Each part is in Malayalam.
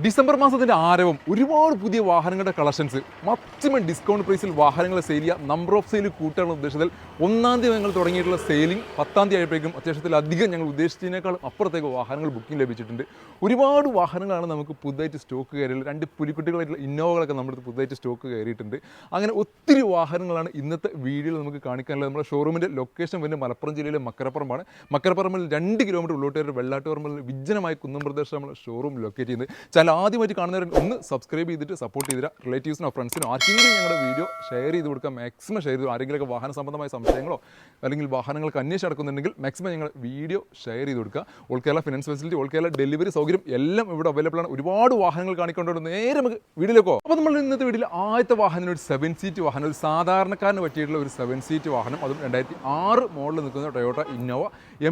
ഡിസംബർ മാസത്തിൻ്റെ ആരവം ഒരുപാട് പുതിയ വാഹനങ്ങളുടെ കളക്ഷൻസ് മാക്സിമം ഡിസ്കൗണ്ട് പ്രൈസിൽ വാഹനങ്ങളെ സെയിൽ ചെയ്യുക, നമ്പർ ഓഫ് സെയിൽ കൂട്ടാനുള്ള ഉദ്ദേശത്തിൽ 1-ാം തീയതി ഞങ്ങൾ തുടങ്ങിയിട്ടുള്ള സെയിലിംഗ് 10-ാം തീയതി ആയപ്പോഴേക്കും അത്യാവശ്യത്തിലധികം ഞങ്ങൾ ഉദ്ദേശിച്ചതിനേക്കാൾ അപ്പുറത്തേക്ക് വാഹനങ്ങൾ ബുക്കിംഗ് ലഭിച്ചിട്ടുണ്ട്. ഒരുപാട് വാഹനങ്ങളാണ് നമുക്ക് പുതുതായിട്ട് സ്റ്റോക്ക് കയറിയത്. 2 പുലിക്കുട്ടികളായിട്ടുള്ള ഇന്നോവകളൊക്കെ നമ്മുടെ പുതുതായിട്ട് സ്റ്റോക്ക് കയറിയിട്ടുണ്ട്. അങ്ങനെ ഒത്തിരി വാഹനങ്ങളാണ് ഇന്നത്തെ വീഡിയോയിൽ നമുക്ക് കാണിക്കാനുള്ളത്. നമ്മുടെ ഷോറൂമിൻ്റെ ലൊക്കേഷൻ വരുന്നത് മലപ്പുറം ജില്ലയിലെ മക്കരപ്പുറമാണ്. മക്കരപ്പുറമിൽ 2 കിലോമീറ്റർ ഉള്ളോട്ട് വെള്ളാട്ടുപറമ്പിൽ വിജ്ജനമായ കുന്നം പ്രദേശം നമ്മൾ ഷോറൂം ലൊക്കേറ്റ് ചെയ്യുന്നത്. ആദ്യമായിട്ട് കാണുന്നവർ ഒന്ന് സബ്സ്ക്രൈബ് ചെയ്തിട്ട് സപ്പോർട്ട് ചെയ്തിട്ട് റിലേറ്റീവ്സിനോ ഫ്രണ്ട്സിനോ ആർക്കെങ്കിലും ഞങ്ങളുടെ വീഡിയോ ഷെയർ ചെയ്ത് കൊടുക്കുക. മാക്സിമം ഷെയർ ചെയ്തു. ആരെങ്കിലുമൊക്കെ വാഹന സംബന്ധമായ സംശയങ്ങളോ അല്ലെങ്കിൽ വാഹനങ്ങൾക്ക് അന്വേഷിച്ച് നടക്കുന്നുണ്ടെങ്കിൽ മാക്സിമം ഞങ്ങൾ വീഡിയോ ഷെയർ ചെയ്ത് കൊടുക്കുക. All Kerala finance facility, all Kerala delivery സൗകര്യം എല്ലാം ഇവിടെ അവൈലബിൾ ആണ്. ഒരുപാട് വാഹനങ്ങൾ കാണിക്കൊണ്ടോ നേരെ നമുക്ക് വീഡിയോയിലേക്കോ. അപ്പോൾ നമ്മൾ ഇന്നത്തെ വീഡിയോയിൽ ആദ്യത്തെ വാഹനം ഒരു 7 സീറ്റ് വാഹനം, ഒരു സാധാരണക്കാരന് പറ്റിയിട്ടുള്ള ഒരു 7 സീറ്റ് വാഹനം, അതും 2006 മോഡലിൽ നിൽക്കുന്ന ടൊയോട്ട ഇന്നോവ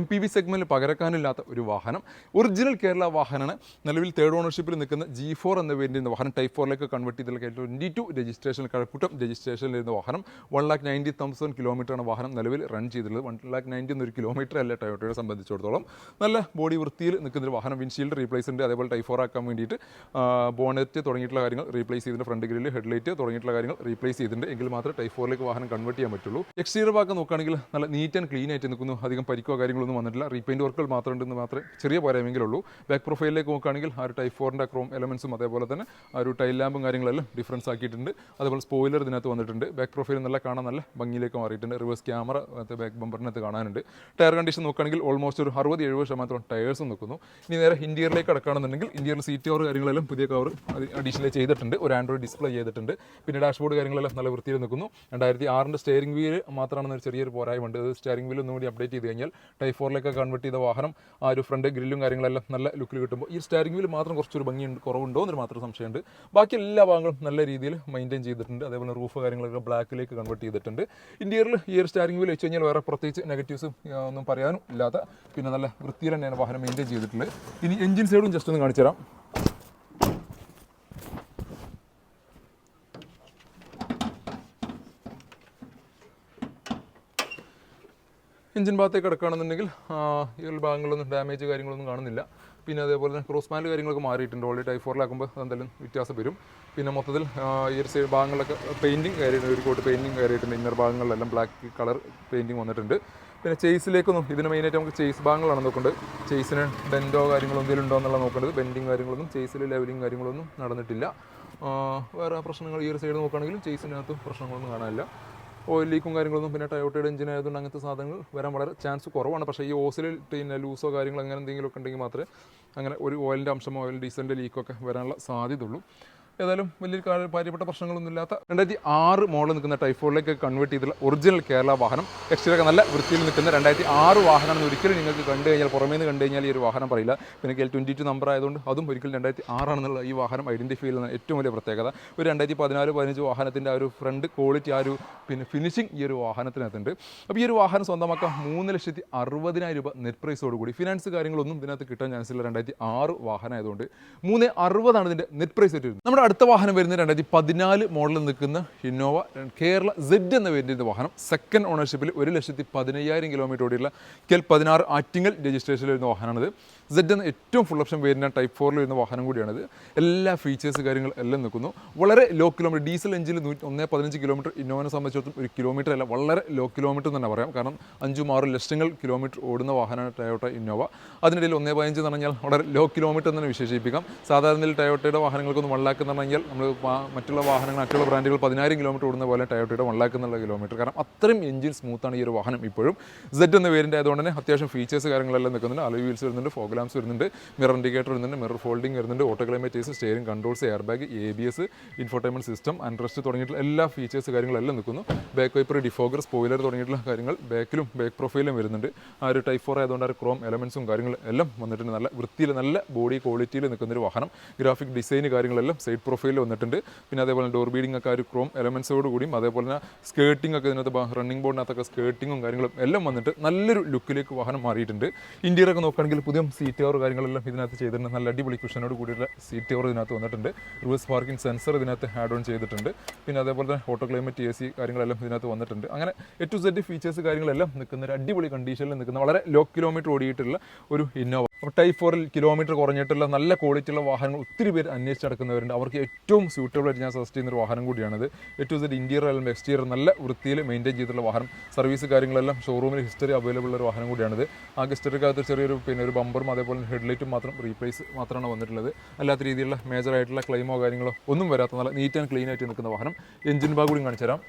MPV സെഗ്മെൻറ്റിൽ പകരക്കാനില്ലാത്ത ഒരു വാഹനം. ഒറിജിനൽ കേരള വാഹനമാണ്. നിലവിൽ 3rd ഓണർഷിപ്പിൽ നിൽക്കുന്ന G4 എന്ന വേരിയൻ്റ് വാഹനം ടൈപ്പ് 4ലേക്ക് കൺവേർട്ട് ചെയ്തിട്ടുള്ള 22 രജിസ്ട്രേഷൻ കഴക്കൂട്ടം രജിസ്ട്രേഷനിലിരുന്ന വാഹനം. 1,90,000 കിലോമീറ്ററാണ് വാഹനം നിലവിൽ റൺ ചെയ്തിട്ടുള്ളത്. 1,90,000 എന്നൊരു കിലോമീറ്റർ അല്ല ടൊയോട്ടയെ സംബന്ധിച്ചിടത്തോളം. നല്ല ബോഡി വൃത്തിയിൽ നിൽക്കുന്നൊരു വാഹനം. വിൻഷീൽഡ് റീപ്ലേസ് ഉണ്ട്. അതേപോലെ ടൈപ്പ് 4 ആക്കാൻ വേണ്ടിയിട്ട് ബോണറ്റ് തുടങ്ങിയിട്ടുള്ള കാര്യങ്ങൾ റീപ്ലേസ് ചെയ്തിട്ടുണ്ട്. ഫ്രണ്ട് ഗ്രില്ല്, ഹെഡ്ലൈറ്റ് തുടങ്ങിയിട്ടുള്ള കാര്യങ്ങൾ റീപ്ലേസ് ചെയ്തിട്ടുണ്ട്. എങ്കിൽ മാത്രമേ ടൈപ്പ് 4ലേക്ക് വാഹനം കൺവേർട്ട് ചെയ്യാൻ പറ്റുള്ളൂ. എക്സ്റ്റീരിയർ ഭാഗം നോക്കുകയാണെങ്കിൽ നല്ല നീറ്റ് ആൻഡ് ക്ലീൻ ആയിട്ട് നിൽക്കുന്നു. അധികം പരിക്കോ കാര്യങ്ങളൊന്നും വന്നിട്ടില്ല. റീപെയിൻറ്റ് വർക്കുകൾ മാത്രമുണ്ടെന്ന് മാത്രമേ ചെറിയ പോരായ്മയെങ്കിലുള്ളൂ. ബാക്ക് പ്രൊഫൈലിലേക്ക് നോക്കുകയാണെങ്കിൽ ആ ഒരു ടൈപ്പ് 4ൻ്റെ ക്രോം എലമെൻസും അതേപോലെ തന്നെ ആ ഒരു ടൈൽ ലാമ്പും കാര്യങ്ങളെല്ലാം ഡിഫറൻസ് ആക്കിയിട്ടുണ്ട്. അതേപോലെ സ്പോയിലർ ഇതിനകത്ത് വന്നിട്ടുണ്ട്. ബാക്ക് പ്രൊഫൈൽ നല്ല കാണാൻ നല്ല ഭംഗിയിലേക്ക് മാറിയിട്ടുണ്ട്. റിവേഴ്സ് ക്യാമറ ബാക്ക് ബമ്പറിനകത്ത് കാണാനുണ്ട്. ടയർ കണ്ടീഷൻ നോക്കുകയാണെങ്കിൽ ഓൾമോസ്റ്റ് ഒരു 60-70% ടയേഴ്സും നിൽക്കുന്നു. ഇനി നേരെ ഇൻറ്റീരിയറിലേക്ക് കടക്കുകയാണെന്നുണ്ടെങ്കിൽ ഇൻറ്റീരിയർ സീറ്റ് കവർ കാര്യങ്ങളെല്ലാം പുതിയ കവർ അഡീഷണൽ ചെയ്തിട്ടുണ്ട്. ഒരു ആൻഡ്രോയിഡ് ഡിസ്പ്ലേ ചെയ്തിട്ടുണ്ട്. പിന്നെ ഡാഷ്ബോർഡ് കാര്യങ്ങളെല്ലാം നല്ല വൃത്തിയിൽ നിൽക്കുന്നു. 2006 സ്റ്റിയറിംഗ് വീല് മാത്രമാണ് ഒരു ചെറിയൊരു പോരായ്മയുണ്ട്. സ്റ്റിയറിംഗ് വീൽ ഒന്നും കൂടി അപ്ഡേറ്റ് ചെയ്ത് കഴിഞ്ഞാൽ ടൈപ്പ് 4ലേക്ക് കൺവേർട്ട് ചെയ്ത വാഹനം ആ ഒരു ഫ്രണ്ട് ഗ്രില്ലും കാര്യങ്ങളെല്ലാം നല്ല ലുക്കിൽ കിട്ടുമ്പോൾ ഈ സ്റ്റിയറിംഗ് വീൽ മാത്രം കുറച്ചൊരു ഭംഗിയുണ്ട്, കുറവുണ്ടോ എന്നൊരു മാത്രം സംശയമുണ്ട്. ബാക്കി എല്ലാ ഭാഗങ്ങളും നല്ല രീതിയിൽ മെയിൻറ്റെയിൻ ചെയ്തിട്ടുണ്ട്. അതേപോലെ റൂഫ് കാര്യങ്ങളൊക്കെ ബ്ലാക്കിലേക്ക് കൺവേർട്ട് ചെയ്തിട്ടുണ്ട്. ഇന്റീരിയറിൽ ഈ ഒരു സ്റ്റിയറിംഗ് വീൽ വെച്ച് കഴിഞ്ഞാൽ വേറെ പ്രത്യേകിച്ച് നെഗറ്റീവ്സ് ഒന്നും പറയാനും ഇല്ലാത്ത പിന്നെ നല്ല വൃത്തിയിൽ തന്നെയാണ് വാഹനം മെയിൻറ്റെയിൻ ചെയ്തിട്ടുള്ളത്. ഇനി എഞ്ചിൻ സൈഡും ജസ്റ്റ് ഒന്ന് കാണിച്ചു തരാം. എഞ്ചിൻ ഭാഗത്തേക്ക് കിടക്കുകയാണെന്നുണ്ടെങ്കിൽ ഈ ഭാഗങ്ങളൊന്നും ഡാമേജ് കാര്യങ്ങളൊന്നും കാണുന്നില്ല. പിന്നെ അതേപോലെ തന്നെ ക്രോസ് പാനൽ കാര്യങ്ങളൊക്കെ മാറിയിട്ടുണ്ട്. ഓൾറെഡി ടൈപ്പ് 4 എന്തായാലും വ്യത്യാസം വരും. പിന്നെ മൊത്തത്തിൽ ഈ ഒരു സൈഡ് ഭാഗങ്ങളിലൊക്കെ പെയിൻറ്റിങ് കയറിയിട്ടുണ്ട്. ഒരു കോട്ട് പെയിൻറ്റിങ് കയറിയിട്ടുണ്ട്. ഇന്നർ ഭാഗങ്ങളിലെല്ലാം ബ്ലാക്ക് കളർ പെയിൻറ്റിങ് വന്നിട്ടുണ്ട്. പിന്നെ ചേസിലേക്കൊന്നും ഇതിന് മെയിനായിട്ട് നമുക്ക് ചേസ് ഭാഗങ്ങളാണ് നോക്കേണ്ടത്. ചേസിന് ഡെൻറ്റോ കാര്യങ്ങളോ എന്തെങ്കിലും ഉണ്ടോ എന്നുള്ള നോക്കേണ്ടത്. ബെൻഡിങ് കാര്യങ്ങളൊന്നും ചേസിൽ ലെവലിങ് കാര്യങ്ങളൊന്നും നടന്നിട്ടില്ല. വേറെ പ്രശ്നങ്ങൾ ഈ ഒരു സൈഡ് നോക്കുകയാണെങ്കിലും ചേസിനകത്ത് പ്രശ്നങ്ങളൊന്നും കാണാനില്ല. ഓയിൽ ലീക്കും കാര്യങ്ങളൊന്നും പിന്നെ ടൊയോട്ടയുടെ എഞ്ചിൻ ആയതുകൊണ്ട് അങ്ങനത്തെ സാധനങ്ങൾ വരാൻ വളരെ ചാൻസ് കുറവാണ്. പക്ഷേ ഈ ഓസിൽ പിന്നെ ലൂസോ കാര്യങ്ങൾ അങ്ങനെ എന്തെങ്കിലുമൊക്കെ ഉണ്ടെങ്കിൽ മാത്രമേ അങ്ങനെ ഒരു ഓയിലിൻ്റെ അംശമോ ഓയിൽ ഡീസലിൻ്റെ ലീക്കൊക്കെ വരാനുള്ള സാധ്യതയുള്ളൂ. ഏതായാലും വലിയ കാര്യപ്പെട്ട പ്രശ്നങ്ങളൊന്നും ഇല്ലാത്ത 2006 മോഡൽ നിൽക്കുന്ന ടൈപ്പ് 4ലേക്ക് കൺവേർട്ട് ചെയ്തിട്ടുള്ള ഒറിജിനൽ കേരള വാഹനം. എക്സ്റ്റീരിയറൊക്കെ നല്ല വൃത്തിയിൽ നിൽക്കുന്ന 2006 വാഹനമാണെന്ന് ഒരിക്കലും നിങ്ങൾക്ക് കണ്ടു കഴിഞ്ഞാൽ പുറമേ നിന്ന് കണ്ടു കഴിഞ്ഞാൽ ഈ ഒരു വാഹനം പറയില്ല. പിന്നെ KL22 നമ്പർ ആയതുകൊണ്ട് അതും ഒരിക്കലും 2006 ആണെന്നുള്ള ഈ വാഹനം ഐഡൻറ്റിഫൈ ചെയ്യുന്ന ഏറ്റവും വലിയ പ്രത്യേകത. ഒരു 2014-15 വാഹനത്തിൻ്റെ ആ ഒരു ഫ്രണ്ട് ക്വാളിറ്റി, ആ ഒരു പിന്നെ ഫിനിഷിംഗ് ഈ ഒരു വാഹനത്തിനകത്തുണ്ട്. അപ്പോൾ ഈ ഒരു വാഹനം സ്വന്തമാക്കാൻ 3,60,000 രൂപ നെറ്റ് പ്രൈസോടുകൂടി. ഫിനാൻസ് കാര്യങ്ങളൊന്നും ഇതിനകത്ത് കിട്ടാൻ ചാൻസ് ഇല്ല. 2006 വാഹനം ആയതുകൊണ്ട് 3,60,000 ഇതിൻ്റെ നെറ്റ് പ്രൈസ് ആയിട്ട് വരുന്നത്. നമ്മുടെ അടുത്ത വാഹനം വരുന്നത് 2014 മോഡലിൽ നിൽക്കുന്ന ഇന്നോവ കേരള Z എന്ന വേരിയൻ്റ് വാഹനം. 2nd ഓണർഷിപ്പിൽ 1,15,000 കിലോമീറ്റർ ഓടിയുള്ള KL16 ആറ്റിങ്ങൽ രജിസ്ട്രേഷനിൽ വരുന്ന വാഹനമാണിത്. Z എന്ന ഏറ്റവും ഫുൾ ഓപ്ഷൻ വേരിയൻ്റ് ടൈപ്പ് 4 വരുന്ന വാഹനം കൂടിയാണിത്. എല്ലാ ഫീച്ചേഴ്സ് കാര്യങ്ങൾ എല്ലാം നിൽക്കുന്നു. വളരെ ലോ കിലോമീറ്റർ ഡീസൽ എഞ്ചിൽ 115 കിലോമീറ്റർ ഇന്നോവനെ സംബന്ധിച്ചിടത്തോളം ഒരു കിലോമീറ്റർ അല്ല, വളരെ ലോ കിലോമീറ്റർ തന്നെ പറയാം. കാരണം 5-6 ലക്ഷങ്ങൾ കിലോമീറ്റർ ഓടുന്ന വാഹനമാണ് ടൊയോട്ട ഇന്നോവ. അതിനിടയിൽ 1.15 എന്ന് പറഞ്ഞാൽ വളരെ ലോ കിലോമീറ്റർ തന്നെ വിശേഷിപ്പിക്കാം. സാധാരണയിൽ ടൊയോട്ടയുടെ വാഹനങ്ങൾക്കൊന്നും 1 ലാക്ക് എന്ന് പറഞ്ഞാൽ നമ്മൾ മറ്റുള്ള വാഹനങ്ങൾ മറ്റുള്ള ബ്രാൻഡുകൾ 10,000 കിലോമീറ്റർ ഓടുന്ന പോലെ ടൊയോട്ടയുടെ 1 ലാക്ക് എന്നുള്ള കിലോമീറ്റർ. കാരണം അത്രയും എഞ്ചിൻ സ്മൂത്താണ് ഈ ഒരു വാഹനം ഇപ്പോഴും. Z എന്ന വേരിയൻ്റ് ആയതുകൊണ്ട് തന്നെ അത്യാവശ്യം ഫീച്ചേഴ്സ് കാര്യങ്ങളെല്ലാം നിൽക്കുന്നുണ്ട്. അലോയ് വീൽസ് വരുന്നുണ്ട്, ഫോഗ് ലാംപ്സ് വരുന്നുണ്ട്, മിറർ ഇൻഡിക്കേറ്റർ വരുന്നുണ്ട്, മിറർ ഫോൾഡിംഗ് വരുന്നുണ്ട്, auto climatise, steering controls, air bag, ABS, infotainment system, armrest തുടങ്ങിയിട്ടുള്ള എല്ലാ ഫീച്ചേഴ്സ് കാര്യങ്ങളെല്ലാം നിൽക്കുന്നു. ബാക്ക് വൈപ്പർ, ഡിഫോഗർ, സ്പോയിലർ തുടങ്ങിയിട്ടുള്ള കാര്യങ്ങൾ ബാക്കിലും ബാക്ക് പ്രൊഫൈലും വരുന്നുണ്ട്. ആ ഒരു ടൈപ്പ് 4 ആയതുകൊണ്ട് ആ ഒരു ക്രോം എലമെൻസും കാര്യങ്ങളും എല്ലാം വന്നിട്ടുണ്ട്. നല്ല വൃത്തിയിൽ നല്ല ബോഡി ക്വാളിറ്റിയിൽ നിൽക്കുന്നൊരു വാഹനം. ഗ്രാഫിക് ഡിസൈൻ കാര്യങ്ങളെല്ലാം സൈഡ് പ്രൊഫൈലിൽ വന്നിട്ടുണ്ട്. പിന്നെ അതേപോലെ ഡോർ ബീഡിംഗ് ഒക്കെ ആ ഒരു ക്രോം എലമെൻസോട് കൂടിയും അതേപോലെ തന്നെ സ്കേർട്ടിംഗ് ഒക്കെ ഇതിനകത്ത് റണ്ണിംഗ് ബോർഡിനകത്തൊക്കെ സ്കേർട്ടിങ്ങും കാര്യങ്ങളും എല്ലാം വന്നിട്ട് നല്ലൊരു ലുക്കിലേക്ക് വാഹനം മാറിയിട്ടുണ്ട്. ഇന്റീരിയറൊക്കെ നോക്കുകയാണെങ്കിൽ പുതിയ സീറ്റ് കവർ കാര്യങ്ങളെല്ലാം ഇതിനകത്ത് ചെയ്തിട്ടുണ്ട്. നല്ല അടിപൊളി കുഷനോട് കൂടിയുള്ള സീറ്റ് കവർ ഇതിനകത്ത് വന്നിട്ടുണ്ട്. റിവേഴ്സ് പാർക്കിംഗ് സെൻസർ ഇതിനകത്ത് ആഡ് ഓൺ ചെയ്തിട്ടുണ്ട്. പിന്നെ അതേപോലെ തന്നെ ഓട്ടോ ക്ലൈമറ്റ് AC കാര്യങ്ങളെല്ലാം ഇതിനകത്ത് വന്നിട്ടുണ്ട്. അങ്ങനെ A to Z ഫീച്ചേഴ്സ് കാര്യങ്ങളെല്ലാം നിൽക്കുന്ന ഒരു അടിപൊളി കണ്ടീഷനിൽ നിൽക്കുന്ന വളരെ ലോ കിലോമീറ്റർ ഓടിയിട്ടുള്ള ഒരു ഇന്നോവ. അപ്പോൾ ടൈപ്പ് 4-ൽ കിലോമീറ്റർ കുറഞ്ഞിട്ടുള്ള നല്ല ക്വാളിറ്റിയുള്ള വാഹനങ്ങൾ ഒത്തിരി പേര് അന്വേഷിച്ച് നടക്കുന്നവരുണ്ട്. അവർക്ക് ഏറ്റവും സ്യൂട്ടബിൾ ആയിട്ട് ഞാൻ സജസ്റ്റ് ചെയ്യുന്ന ഒരു വാഹനം കൂടിയാണിത്. ഏറ്റവും സെറ്റ് ഇൻറ്റീരിയർ അല്ലെങ്കിൽ എക്സ്റ്റീരിയർ നല്ല വൃത്തിയിൽ മെയിൻറ്റെയിൻ ചെയ്തിട്ടുള്ള വാഹനം, സർവീസ് കാര്യങ്ങളെല്ലാം ഷോറൂമിൽ ഹിസ്റ്ററി അവൈലബിൾ ഉള്ള ഒരു വാഹനം കൂടിയാണിത്. ആ ഹിസ്റ്ററിക്കകത്ത് ചെറിയൊരു ഒരു ബമ്പറും അതേപോലെ ഹെഡ്ലൈറ്റും മാത്രം റീപ്ലേസ് മാത്രമാണ് വന്നിട്ടുള്ളത്. അല്ലാത്ത രീതിയിലുള്ള മേജർ ആയിട്ടുള്ള ക്ലെയിമോ കാര്യങ്ങളോ ഒന്നും വരാത്ത നല്ല നീറ്റ് ആൻഡ് ക്ലീൻ ആയിട്ട് നിൽക്കുന്ന വാഹനം. എഞ്ചിൻ ഭാഗം കൂടി കാണിച്ചു തരാം.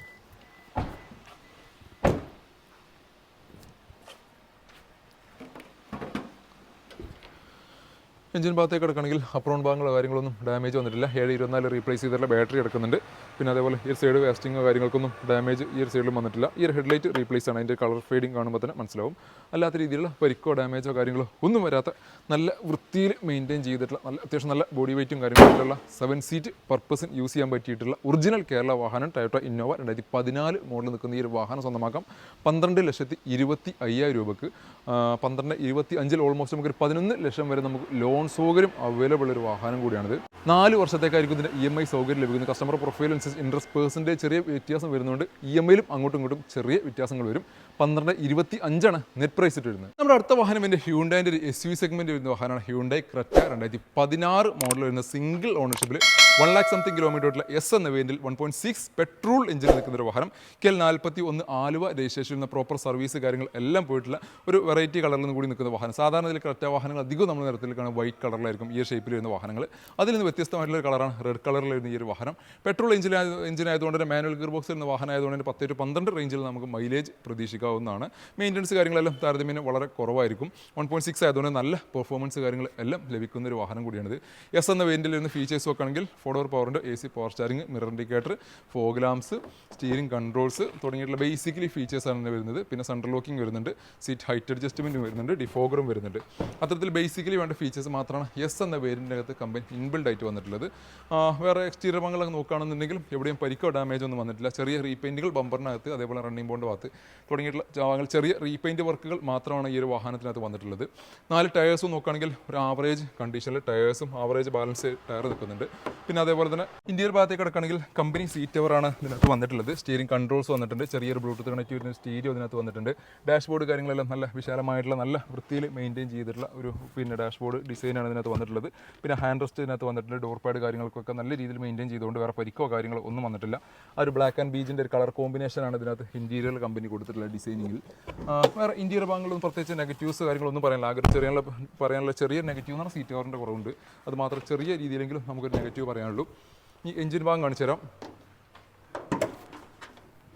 എഞ്ചിൻ ഭാഗത്തേക്ക് കിടക്കുകയാണെങ്കിൽ അപ്രോൺ ഭാഗങ്ങളോ കാര്യങ്ങളൊന്നും ഡാമേജ് വന്നിട്ടില്ല. 724 റീപ്ലേസ് ചെയ്തിട്ടുള്ള ബാറ്ററി കിടക്കുന്നുണ്ട്. പിന്നെ അതേപോലെ ഈ സൈഡ് വേസ്റ്റിങ്ങോ കാര്യങ്ങൾക്കൊന്നും ഡാമേജ് ഈ ഒരു സൈഡിലും വന്നിട്ടില്ല. ഈ ഒരു ഹെഡ്ലൈറ്റ് റീപ്ലേസ് ആണ്, അതിൻ്റെ കളർ ഫെയ്ഡിങ് കാണുമ്പോൾ തന്നെ മനസ്സിലാവും. അല്ലാത്ത രീതിയിലുള്ള പരിക്കോ ഡാമേജോ കാര്യങ്ങളോ ഒന്നും വരാത്ത നല്ല വൃത്തിയിൽ മെയിൻറ്റെയിൻ ചെയ്തിട്ടുള്ള അത്യാവശ്യം നല്ല ബോഡി വെയ്റ്റും കാര്യങ്ങളുള്ള 7 സീറ്റ് പർപ്പസിന് യൂസ് ചെയ്യാൻ പറ്റിയിട്ടുള്ള ഒറിജിനൽ കേരള വാഹനം ടൊയോട്ട ഇന്നോവ 2014 മോഡൽ നിൽക്കുന്ന ഈ ഒരു വാഹനം സ്വന്തമാക്കാം 12,25,000 രൂപക്ക്. 12-25 ഓൾമോസ്റ്റ് നമുക്കൊരു 11 ലക്ഷം വരെ നമുക്ക് ലോൺ സൗകര്യം അവൈലബിൾ ഒരു വാഹനം കൂടിയാണിത്. 4 വർഷത്തേക്കായിരിക്കും ഇതിൻ്റെ EMI സൗകര്യം ലഭിക്കുന്നത്. കസ്റ്റമർ പ്രൊഫൈൽ അനുസരിച്ച് ഇൻട്രസ്റ്റ് പേഴ്സൻറ്റേജ് ചെറിയ വ്യത്യാസം വരുന്നുണ്ട്. EMIയിലും അങ്ങോട്ടും ഇങ്ങോട്ടും ചെറിയ വ്യത്യാസങ്ങൾ വരും. 12,25 നെറ്റ് പ്രൈസ് ഇട്ട് വരുന്നത്. നമ്മുടെ അടുത്ത വാഹനം എൻ്റെ ഹ്യൂണ്ടായിൻ്റെ ഒരു SUV സെഗ്മെൻറ്റ് വരുന്ന വാഹനമാണ് ഹ്യൂണ്ടായി ക്രെറ്റ 2016 മോഡൽ വരുന്ന സിംഗിൾ ഓണർഷിപ്പിൽ 1 lakh സംതിങ് കിലോമീറ്റർ ആയിട്ടുള്ള S എന്ന വേരിയൻറ്റിൽ 1.6 പെട്രോൾ എഞ്ചിൻ നിൽക്കുന്ന ഒരു വാഹനം. KL41 ആലുവ രജിസ്ട്രേഷൻ എന്ന പ്രോപ്പർ സർവീസ് കാര്യങ്ങൾ എല്ലാം പോയിട്ടുള്ള ഒരു വെറൈറ്റി കളറിൽ നിന്ന് കൂടി നിൽക്കുന്ന വാഹനം. സാധാരണ ഇതിൽ ക്രെറ്റ വാഹനങ്ങൾ അധികം നമ്മൾ നിരത്തിൽ കാണും വൈറ്റ് കളറിലായിരിക്കും ഈ ഷേപ്പിൽ വരുന്ന വാഹനങ്ങൾ. അതിൽ നിന്ന് വ്യത്യസ്തമായിട്ടുള്ള ഒരു കളറാണ് റെഡ് കളറിൽ വരുന്ന ഈ ഒരു വാഹനം. പെട്രോൾ എഞ്ചിൻ ആയതുകൊണ്ട് തന്നെ മാനുവൽ ഗിയർ ബോക്സ് എന്ന വാഹനം ആയതുകൊണ്ട് തന്നെ 10-12 റേഞ്ചിൽ നമുക്ക് മൈലേജ് പ്രതീക്ഷിക്കാവുന്നതാണ്. മെയിൻ്റനൻസ് കാര്യങ്ങളെല്ലാം താരതമ്യേന വളരെ കുറവായിരിക്കും. 1.6 ആയതുകൊണ്ട് നല്ല പെർഫോമൻസ് കാര്യങ്ങൾ എല്ലാം ലഭിക്കുന്ന ഒരു വാഹനം കൂടിയാണിത്. S എന്ന വേരിയൻറ്റിൽ വരുന്ന ഫീച്ചേഴ്സ് നോക്കുകയാണെങ്കിൽ 4-door പവറിൻ്റെ AC power steering, mirror indicator, fog lamps, steering controls തുടങ്ങിയിട്ടുള്ള ബേസിക്കലി ഫീച്ചേഴ്സാണ് വരുന്നത്. പിന്നെ സെൻട്രൽ ലോക്കിംഗ് വരുന്നുണ്ട്, സീറ്റ് ഹൈറ്റ് അഡ്ജസ്റ്റ്മെൻറ്റും വരുന്നുണ്ട്, ഡിഫോഗറും വരുന്നുണ്ട്. അത്തരത്തിൽ ബേസിക്കലി വേണ്ട ഫീച്ചേഴ്സ് മാത്രമാണ് S എന്ന വേരിയൻറ്റിനകത്ത് കമ്പനി ഇൻബിൽഡ് ആയിട്ട് വന്നിട്ടുള്ളത്. വേറെ എക്സ്റ്റീരിയർ ഭാഗങ്ങളൊക്കെ നോക്കുകയാണെന്നുണ്ടെങ്കിലും എവിടെയും പരിക്കോ ഡാമേജ് ഒന്നും വന്നിട്ടില്ല. ചെറിയ റീപെയിൻറ്റുകൾ ബമ്പറിനകത്ത് അതേപോലെ റണ്ണിംഗ് ബോണ്ട് ഭാഗത്ത് തുടങ്ങിയിട്ടുള്ള ഭാഗങ്ങൾ ചെറിയ റീപെയിൻറ്റ് വർക്കുകൾ മാത്രമാണ് ഈ ഒരു വാഹനത്തിനകത്ത് വന്നിട്ടുള്ളത്. 4 ടയേഴ്സും നോക്കുകയാണെങ്കിൽ ഒരു ആവറേജ് കണ്ടീഷനിൽ ടയേഴ്സും ആവറേജ് ബാലൻസ് ടയർ നിൽക്കുന്നുണ്ട്. പിന്നെ അതേപോലെ തന്നെ ഇന്ത്യയിൽ ഭാഗത്തേക്ക് കിടക്കുകയാണെങ്കിൽ കമ്പനി സീറ്റ് കവറാണ് ഇതിനകത്ത് വന്നിട്ടുള്ളത്. സ്റ്റിയറിംഗ് കൺട്രോൾസ് വന്നിട്ടുണ്ട്, ചെറിയൊരു ബ്ലൂടൂത്ത് കണക്റ്റിവിറ്റി സ്റ്റീരിയോ ഇതിനകത്ത് വന്നിട്ടുണ്ട്. ഡാഷ്ബോർഡ് കാര്യങ്ങളെല്ലാം നല്ല വിശാലമായിട്ടുള്ള നല്ല വൃത്തിയിൽ മെയിൻറ്റെയിൻ ചെയ്തിട്ടുള്ള ഒരു ഡാഷ്ബോർഡ് ഡിസൈനാണ് ഇതിനകത്ത് വന്നിട്ടുള്ളത്. പിന്നെ ഹാൻഡ് റെസ്റ്റ് ഇതിനകത്ത് വന്നിട്ടുണ്ട്. ഡോർ പാഡ് കാര്യങ്ങൾക്കൊക്കെ നല്ല രീതിയിൽ മെയിൻറ്റെയിൻ ചെയ്തുകൊണ്ട് വേറെ പരിക്കോ കാര്യങ്ങളോ ഒന്നും വന്നിട്ടില്ല. ആ ഒരു ബ്ലാക്ക് ആൻഡ് ബീജിൻ്റെ ഒരു കളർ കോമ്പിനേഷനാണ് ഇതിനകത്ത് ഇൻറ്റീരിയർ കമ്പനി കൊടുത്തിട്ടുള്ള ഡിസൈനിങ്ങിൽ. വേറെ ഇൻറ്റീരിയർ ഭാഗങ്ങളൊന്നും പ്രത്യേകിച്ച് നെഗറ്റീവ്സ് കാര്യങ്ങളൊന്നും പറയാനില്ല. ആകെ പറയാനുള്ള ചെറിയ നെഗറ്റീവ് എന്നാണ് സീറ്റ് കവറിൻ്റെ കുറവുണ്ട്. അത് മാത്രം ചെറിയ രീതിയിലെങ്കിലും നമുക്കൊരു നെഗറ്റീവ് പറയാനുള്ളൂ. ഈ എഞ്ചിൻ ഭാഗം കാണിച്ചു തരാം.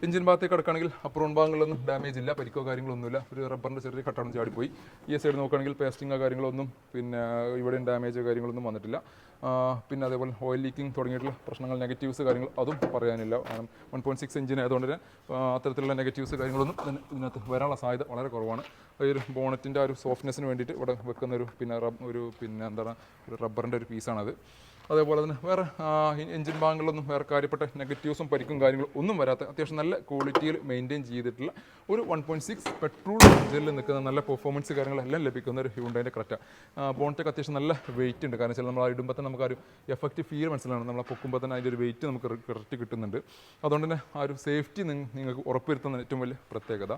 എഞ്ചിൻ ഭാഗത്തേക്ക് കിടക്കുകയാണെങ്കിൽ അപ്രോൺ ഭാഗങ്ങളിലൊന്നും ഡാമേജ് ഇല്ല, പരിക്കോ കാര്യങ്ങളൊന്നുമില്ല. ഒരു റബ്ബറിൻ്റെ ചെറിയ കട്ടാണ് ചാടിപ്പോയി. ഈ സൈഡ് നോക്കുകയാണെങ്കിൽ പേസ്റ്റിങ്ങോ കാര്യങ്ങളൊന്നും പിന്നെ ഇവിടെയും ഡാമേജോ കാര്യങ്ങളൊന്നും വന്നിട്ടില്ല. പിന്നെ അതേപോലെ ഓയിൽ ലീക്കിംഗ് തുടങ്ങിയിട്ടുള്ള പ്രശ്നങ്ങൾ നെഗറ്റീവ്സ് കാര്യങ്ങൾ അതും പറയാനില്ല. 1.6 എഞ്ചിൻ ആയതുകൊണ്ട് തന്നെ അത്തരത്തിലുള്ള നെഗറ്റീവ്സ് കാര്യങ്ങളൊന്നും ഇതിനകത്ത് വരാനുള്ള സാധ്യത വളരെ കുറവാണ്. ഈ ഒരു ബോണറ്റിൻ്റെ ഒരു സോഫ്റ്റ്നെസ്സിന് വേണ്ടിയിട്ട് ഇവിടെ വെക്കുന്ന പിന്നെ എന്താണ് ഒരു റബ്ബറിൻ്റെ ഒരു പീസാണത്. അതേപോലെ തന്നെ വേറെ എഞ്ചിൻ ഭാഗങ്ങളിലൊന്നും വേറെ കാര്യപ്പെട്ട നെഗറ്റീവ്സും പരിക്കും കാര്യങ്ങളും ഒന്നും വരാത്ത അത്യാവശ്യം നല്ല ക്വാളിറ്റിയിൽ മെയിൻറ്റെയിൻ ചെയ്തിട്ടുള്ള ഒരു 1.6 പെട്രോൾ എഞ്ചിനിൽ നിൽക്കുന്ന നല്ല പെർഫോമൻസ് കാര്യങ്ങളെല്ലാം ലഭിക്കുന്ന ഒരു ഹ്യൂണ്ടായിൻ്റെ ക്രെറ്റ. ബോണറ്റൊക്കെ അത്യാവശ്യം നല്ല വെയിറ്റ് ഉണ്ട്. കാരണം വെച്ചാൽ നമ്മൾ ആ ഇടുമ്പോൾ തന്നെ നമുക്ക് ആ ഒരു എഫക്റ്റ് ഫീൽ മനസ്സിലാണ്. നമ്മൾ പൊക്കുമ്പോൾ തന്നെ അതിൻ്റെ ഒരു വെയിറ്റ് നമുക്ക് കറക്റ്റ് കിട്ടുന്നുണ്ട്. അതുകൊണ്ട് തന്നെ ആ ഒരു സേഫ്റ്റി നിങ്ങൾക്ക് ഉറപ്പുവരുത്തുന്ന ഏറ്റവും വലിയ പ്രത്യേകത.